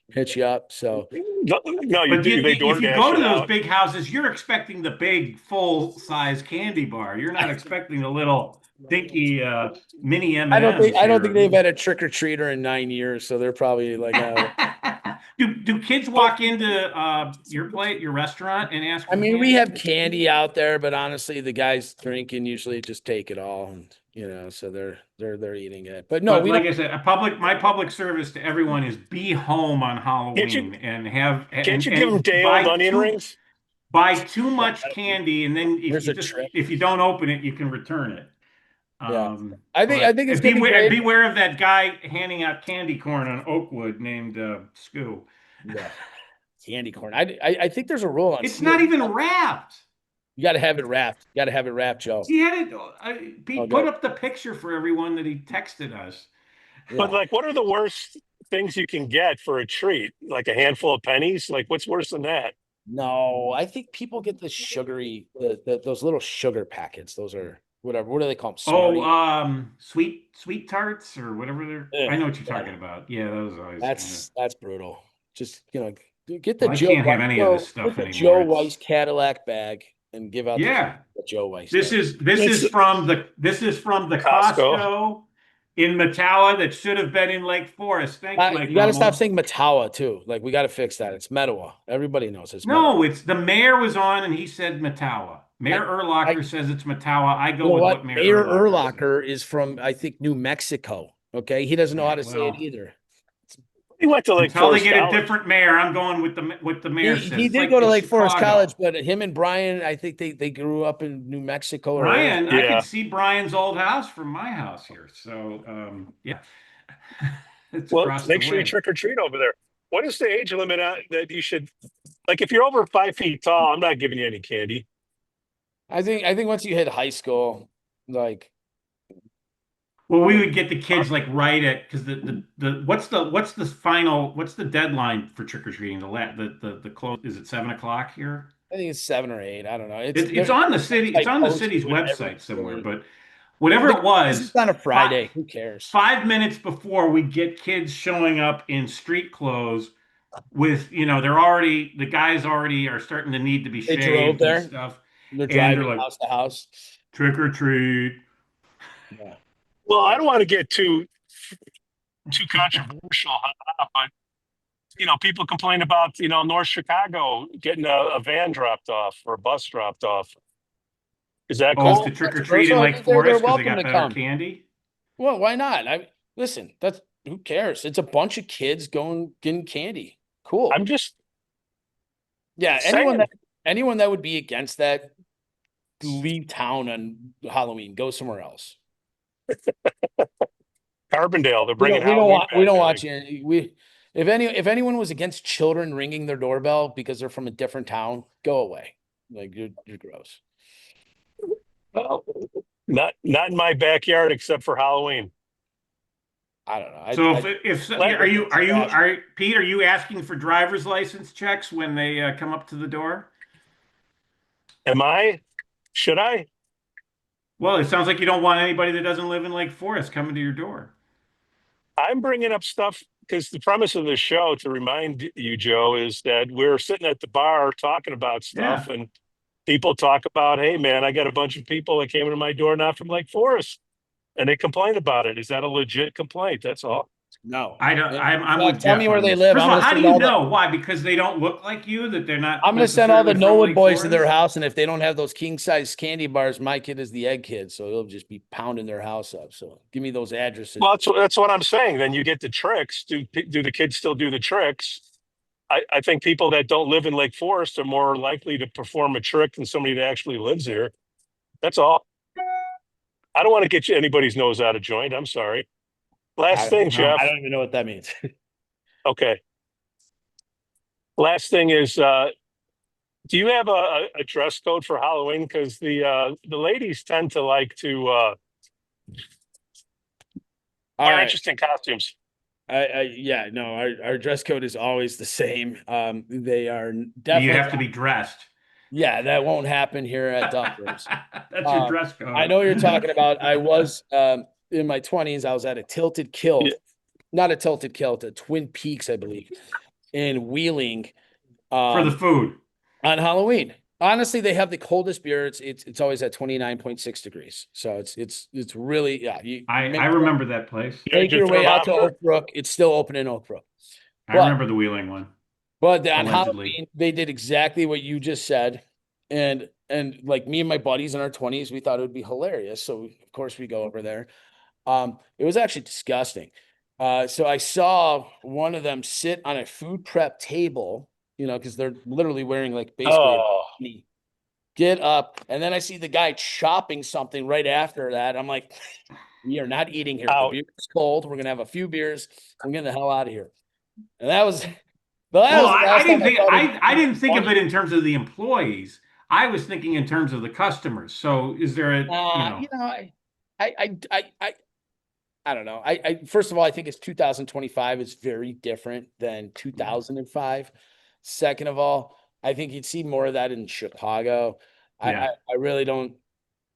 hit you up. So no, if you go to those big houses, you're expecting the big full size candy bar. You're not expecting the little dinky mini M&Ms. I don't think they've had a trick or treater in 9 years, so they're probably like. Do kids walk into your restaurant and ask? I mean, we have candy out there, but honestly, the guys drinking usually just take it all, and so they're eating it. But no, like I said, my public service to everyone is be home on Halloween and have. Can't you give them day-old onion rings? Buy too much candy, and then if you don't open it, you can return it. Yeah. I think it's beware of that guy handing out candy corn on Oakwood named Skoo. Yeah, candy corn. I think there's a rule on. It's not even wrapped. You got to have it wrapped. You got to have it wrapped, Joe. He had it. Pete put up the picture for everyone that he texted us. Yeah. But what are the worst things you can get for a treat? Like a handful of pennies? Like what's worse than that? No, I think people get the sugary, those little sugar packets. Those are. Whatever. What do they call them? Sweet tarts or whatever they're. I know what you're talking about. Yeah, those always. That's brutal. Just get the Joe. I can't have any of this stuff anymore. Joe Weiss Cadillac bag and give out. Yeah, the Joe Weiss. This is from the Costco in Mettawa that should have been in Lake Forest. You got to stop saying Mettawa too. Like we got to fix that. It's Mettawa. Everybody knows it's. No, it's the mayor was on and he said Mettawa. Mayor Urlacher says it's Mettawa. I go with what Mayor Urlacher is from, I think, New Mexico. Okay, he doesn't know how to say it either. He went to Lake Forest. Until they get a different mayor, I'm going with the mayor. He did go to Lake Forest College, but him and Brian, I think they grew up in New Mexico. Brian, I could see Brian's old house from my house here. So yeah. Well, make sure you trick or treat over there. What is the age limit that you should? Like, if you're over 5 feet tall, I'm not giving you any candy. I think once you hit high school, well, we would get the kids right at because what's the deadline for trick or treating? The close is it 7 o'clock here? I think it's 7 or 8. I don't know. It's on the city. It's on the city's website somewhere, but whatever it was, it's on a Friday. Who cares? 5 minutes before we get kids showing up in street clothes with the guys already are starting to need to be shaved and stuff. They're driving house to house. Trick or treat. Yeah. Well, I don't want to get too controversial, but people complain about North Chicago getting a van dropped off or a bus dropped off. Is that cool? To trick or treat in Lake Forest because they got better candy? Well, why not? Listen. Who cares? It's a bunch of kids getting candy. Cool. I'm just. Yeah. Anyone that would be against that, leave town on Halloween. Go somewhere else. Carbondale, they're bringing Halloween back. We don't watch it. If anyone was against children ringing their doorbell because they're from a different town, go away. Like you're gross. Well, not in my backyard except for Halloween. I don't know. Pete? Are you asking for driver's license checks when they come up to the door? Am I? Should I? Well, it sounds like you don't want anybody that doesn't live in Lake Forest coming to your door. I'm bringing up stuff because the premise of the show, to remind you, Joe, is that we're sitting at the bar talking about stuff, and people talk about, hey, man, I got a bunch of people that came into my door not from Lake Forest, and they complain about it. Is that a legit complaint? That's all. No, I don't. I'm with tell Jeff me where they live. First of all, how do you know? Why? Because they don't look like you. That they're not. I'm going to send all the Nolan boys to their house, and if they don't have those king size candy bars, my kid is the egg kid, so he'll just be pounding their house up. So give me those addresses. Well, that's what I'm saying. Then you get the tricks. Do the kids still do the tricks? I think people that don't live in Lake Forest are more likely to perform a trick than somebody that actually lives here. That's all. I don't want to get you anybody's nose out of joint. I'm sorry. Last thing, No. I Jeff. don't even know what that means. Okay. Last thing is, do you have a dress code for Halloween? Because the ladies tend to like to All wear right. interesting costumes. Yeah, no, our dress code is always the same. They are You definitely have to be dressed. Yeah, that won't happen here at Duffers. That's your dress code. I know what you're talking about. I was in my 20s, I was at a tilted kilt, Yeah. not a tilted kilt, a Twin Peaks, I believe, in Wheeling For the food. on Halloween. Honestly, they have the coldest beer. It's always at 29.6 degrees. So it's really, yeah. You I remember that place. Yeah, make your your way out to thermometer. Oak Brook. It's still open in Oak Brook. I But remember the Wheeling one, But on allegedly. Halloween, they did exactly what you just said. And like me and my buddies in our 20s, we thought it would be hilarious. So of course we go over there. It was actually disgusting. So I saw one of them sit on a food prep table, because they're literally wearing like basically a Oh, bikini. Get up, and then I see the guy chopping something right after that. I'm like, we are not eating here. The out. beer is cold. We're gonna have a few beers. I'm getting the hell out of here. And that was Well, the I last time didn't I think thought I it didn't think of funny. it in terms of the employees. I was thinking in terms of the customers. So is there a, I don't know. First of all, I think it's 2025 is very different than 2005. Second of all, I think you'd see more of that in Chicago. Yeah. I really don't.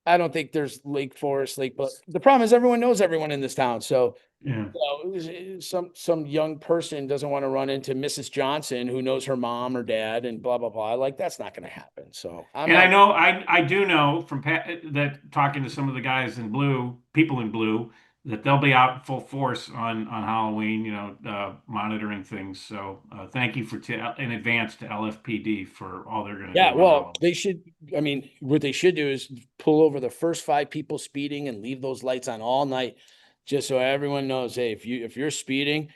I don't think there's Lake Forest, but the problem is everyone knows everyone in this town. So Yeah. some young person doesn't want to run into Mrs. Johnson who knows her mom or dad and blah blah blah. Like that's not going to happen. So And I do know from that talking to some of the guys in blue, people in blue, that they'll be out full force on Halloween, monitoring things. So thank you in advance to LFPD for all they're going to Yeah, do on well, Halloween. they should. I mean, what they should do is pull over the first 5 people speeding and leave those lights on all night, just so everyone knows. Hey, if you're speeding,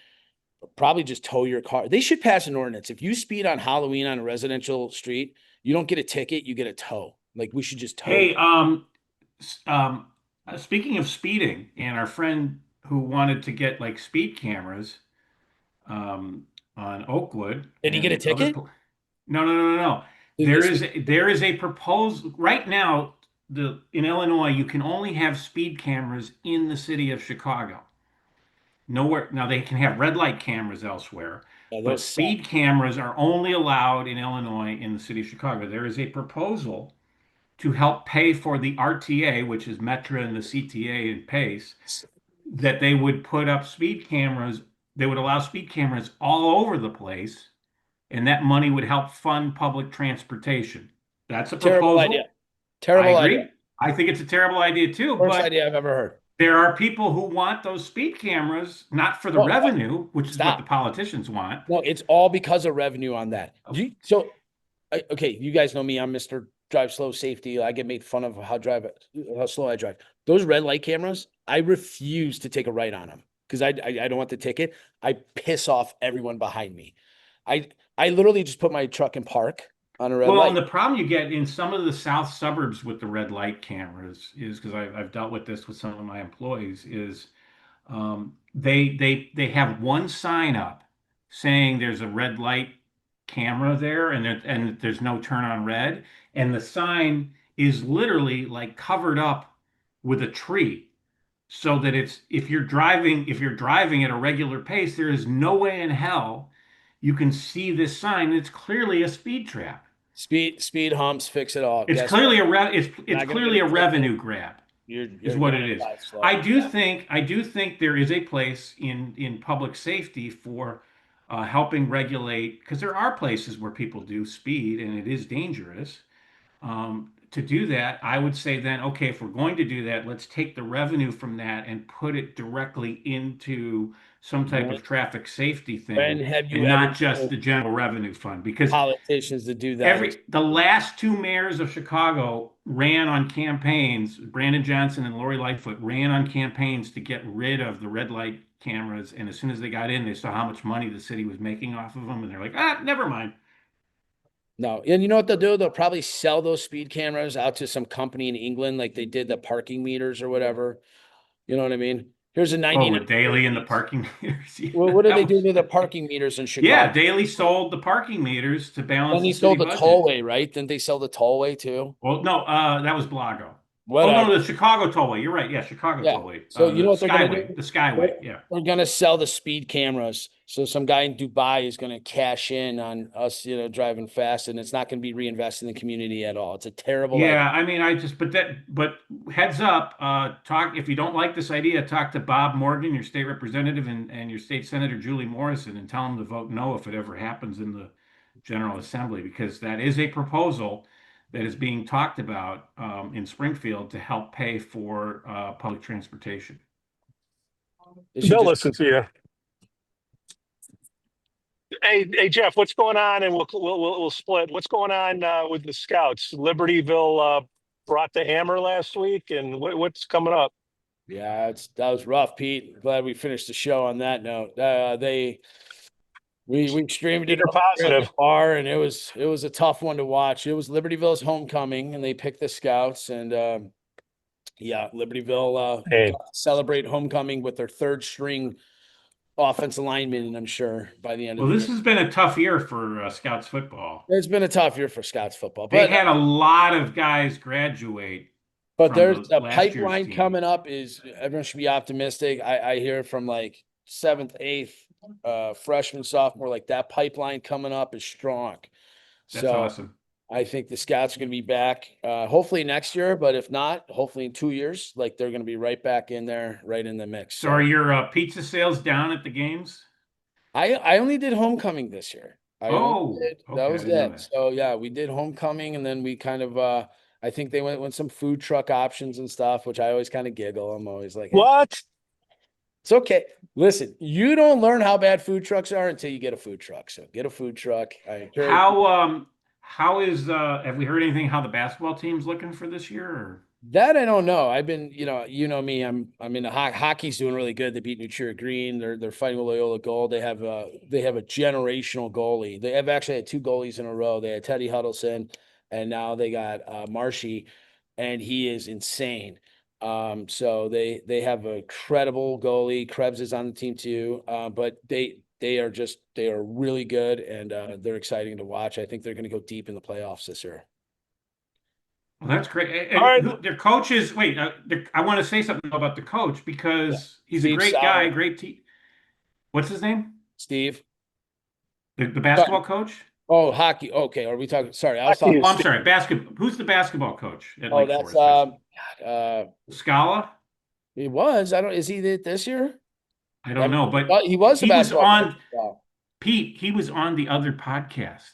probably just tow your car. They should pass an ordinance. If you speed on Halloween on a residential street, you don't get a ticket, you get a tow. Like we should just tow. Hey, speaking of speeding, and our friend who wanted to get like speed cameras um, on Oakwood Did he get a and other. ticket? No, no, no, no, no. There is a proposal right now. In Illinois, you can only have speed cameras in the city of Chicago. Nowhere now they can have red light cameras elsewhere, Yeah, but those suck. speed cameras are only allowed in Illinois in the city of Chicago. There is a proposal to help pay for the RTA, which is Metra and the CTA and PACE, that they would put up speed cameras. They would allow speed cameras all over the place, and that money would help fund public transportation. That's a Terrible idea. proposal. I Terrible idea. agree. I think it's a terrible idea too, Worst but idea I've ever heard. there are people who want those speed cameras, not for the Oh, revenue, which is what stop. the politicians want. No, it's all because of revenue on that. Okay, you guys know me. I'm Mr. Drive Slow Safety. I get made fun of how slow I drive. Those red light cameras, I refuse to take a right on them because I don't want the ticket. I piss off everyone behind me. I literally just put my truck in park on a red Well, light. and the problem you get in some of the south suburbs with the red light cameras is because I've dealt with this with some of my employees is they have one sign up saying there's a red light camera there and there's no turn on red, and the sign is literally like covered up with a tree so that it's if you're driving at a regular pace, there is no way in hell you can see this sign. It's clearly a speed trap. Speed humps fix it all. It's Guess clearly what? it's Not gonna clearly get a a ticket. revenue grab, is what gonna it is. drive slow. I do think there is a place in public safety for helping regulate, because there are places where people do speed and it is dangerous. To do that, I would say then, okay, if we're going to do that, let's take the revenue from that and put it directly into some type When of traffic safety when thing, have you and ever not just told the general revenue fund. Because politicians to do that? the last two mayors of Chicago ran on campaigns. Brandon Johnson and Lori Lightfoot ran on campaigns to get rid of the red light cameras. And as soon as they got in, they saw how much money the city was making off of them, and they're like, never mind. No. And you know what they'll do? They'll probably sell those speed cameras out to some company in England, like they did the parking meters or whatever. You know what I mean? Here's a Oh, 99. with Daly in the parking meters. Yeah, Well, what did they that do was- to the parking meters in Yeah, Chicago? Daly sold the parking meters to balance Then the he city sold the budget. tollway, right? Didn't they sell the tollway too? Well, no, that was Blago. Oh Whatever. no, the Chicago tollway. You're right. Yeah, Chicago Yeah. tollway. So you The know what they're gonna Skyway. do? The Skyway. Yeah. We're gonna sell the speed cameras. So some guy in Dubai is gonna cash in on us, driving fast, and it's not gonna be reinvested in the community at all. It's a terrible idea. Yeah, I mean, but heads up, talk if you don't like this idea, talk to Bob Morgan, your state representative, and your state senator Julie Morrison, and tell them to vote no if it ever happens in the General Assembly, because that is a proposal that is being talked about in Springfield to help pay for public transportation. They should They'll just- listen to you. Hey, Jeff, what's going on? And we'll split. What's going on with the Scouts? Libertyville brought the hammer last week, and what's coming up? Yeah, that was rough, Pete. Glad we finished the show on that note. We streamed it You're positive. at the bar, and it was a tough one to watch. It was Libertyville's homecoming, and they picked the Scouts, and Libertyville Hey. got to celebrate homecoming with their third string offensive lineman, and I'm sure by the end Well, of this has been a tough year for Scouts football. it's been a tough year for Scouts football, They but had a lot of guys graduate. But from there's the a last year's pipeline team. coming up. Everyone should be optimistic. I hear from like 7th, 8th, freshman, sophomore, like that pipeline coming up is strong. That's So awesome. I think the Scouts are going to be back, hopefully next year, but if not, hopefully in 2 years, like they're going to be right back in there, right in the mix. So are your pizza sales down at the games? I only did homecoming this year. That Okay, was I didn't know it. that. So yeah, we did homecoming, and then we kind of I think they went with some food truck options and stuff, which I always kind of giggle. I'm always like, What? it's okay. Listen, you don't learn how bad food trucks are until you get a food truck. So get a food truck. I encourage How is have we heard anything how the basketball team's looking for this year? Or? that. I don't know. I've been, me. I'm in the hockey's doing really good. They beat New Trier Green. They're fighting with Loyola Gold. They have a generational goalie. They have actually had 2 goalies in a row. They had Teddy Huddleston, and now they got Marshy, and he is insane. So they have a credible goalie. Krebs is on the team too. But they are really good, and they're exciting to watch. I think they're going to go deep in the playoffs this year. Well, that's great. All right. Their coaches. Wait, I want to say something about the coach because he's Steve a great Sauer. guy, great team. What's his name? Steve. The basketball coach? Oh, hockey. Okay. Are we talking? Sorry. I was Hockey talking. Oh, I'm sorry. Basketball. Who's the basketball coach at Oh, Lake that's, Forest? Scala? he was. Is he this year? I don't know, but He was. he was on Wow. Pete. He was on the other podcast,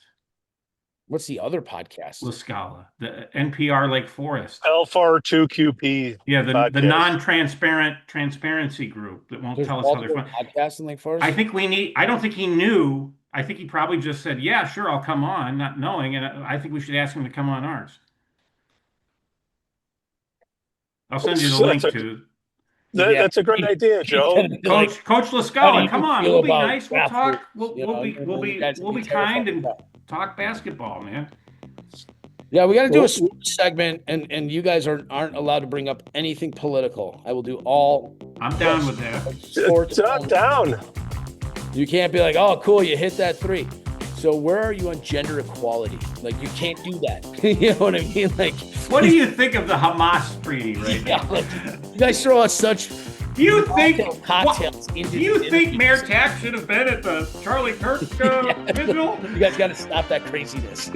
What's the other podcast? La Scala, the NPR Lake Forest. L42QP. Yeah, the podcast. non-transparent transparency group that won't There's tell us how they're multiple fun. podcasts in Lake Forest. I think I don't think he knew. I think he probably just said, "Yeah, sure, I'll come on," not knowing. And I think we should ask him to come on ours. I'll send you the link to That's a great idea, Joe. Coach La How do Scala. you Come on, feel we'll be about nice. We'll draft talk. rules? We'll You guys be be kind and terrified. talk basketball, man. Yeah, we got to do a sports segment, and you guys aren't allowed to bring up anything political. I will do all I'm down with that. sports. It's down. You can't be like, oh, cool, you hit that 3. So where are you on gender equality? Like, you can't do that. You know what I mean? Like, What do you think of the Hamas treaty right yeah, now? like, you guys throw out such Do you think cocktails do into you think Mayor Tapp should have been at the Charlie Kirk vigil? You guys got to stop that craziness.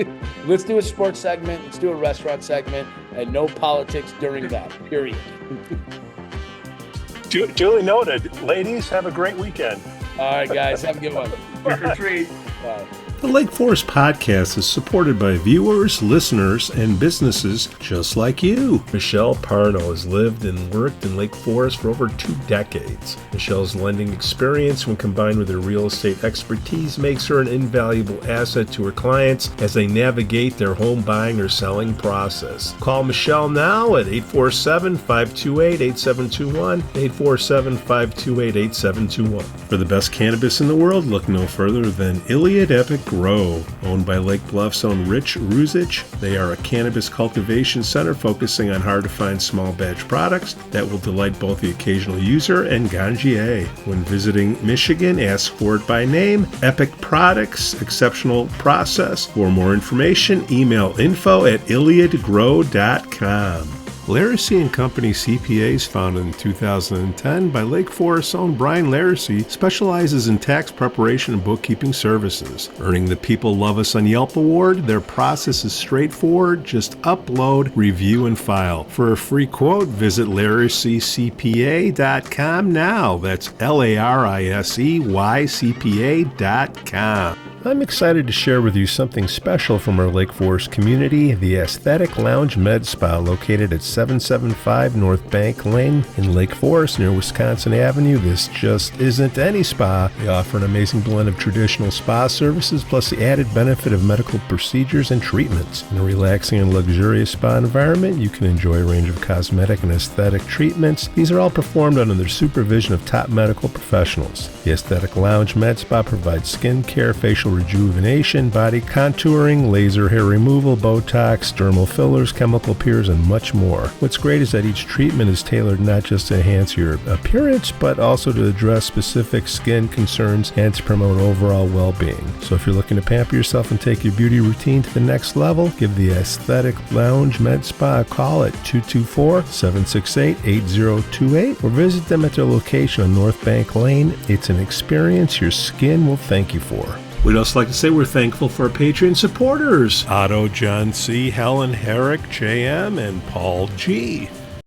Let's do a sports segment. Let's do a restaurant segment, and no politics during that. Period. Duly noted. Ladies, have a great weekend. All right, guys, have a good one. Trick or treat. Bye. The Lake Forest Podcast is supported by viewers, listeners, and businesses just like you. Michelle Parno has lived and worked in Lake Forest for over 2 decades. Michelle's lending experience, when combined with her real estate expertise, makes her an invaluable asset to her clients as they navigate their home buying or selling process. Call Michelle now at 847-528-8721, 847-528-8721. For the best cannabis in the world, look no further than Illy Iliad Epic Grow, owned by Lake Bluff's own Rich Ruzich. They are a cannabis cultivation center focusing on hard-to-find small batch products that will delight both the occasional user and ganjier. When visiting Michigan, ask for it by name. Epic Products, exceptional process. For more information, email info@iliadgrow.com. Laracy & Company CPAs, founded in 2010 by Lake Forest's own Brian Laracy, specializes in tax preparation and bookkeeping services. Earning the People Love Us on Yelp award, their process is straightforward. Just upload, review, and file. For a free quote, visit LaracyCPA.com now. That's LARISEYCPA.com. I'm excited to share with you something special from our Lake Forest community, the Aesthetic Lounge Med Spa, located at 775 North Bank Lane in Lake Forest near Wisconsin Avenue. This just isn't any spa. They offer an amazing blend of traditional spa services plus the added benefit of medical procedures and treatments. In a relaxing and luxurious spa environment, you can enjoy a range of cosmetic and aesthetic treatments. These are all performed under the supervision of top medical professionals. The Aesthetic Lounge Med Spa provides skin care, facial rejuvenation, body contouring, laser hair removal, Botox, dermal fillers, chemical peels, and much more. What's great is that each treatment is tailored not just to enhance your appearance, but also to address specific skin concerns and to promote overall well-being. So if you're looking to pamper yourself and take your beauty routine to the next level, give the Aesthetic Lounge Med Spa a call at 224-768-8028 or visit them at their location on North Bank Lane. It's an experience your skin will thank you for. We'd also like to say we're thankful for our Patreon supporters, Otto, John C., Helen, Herrick, JM, and Paul G.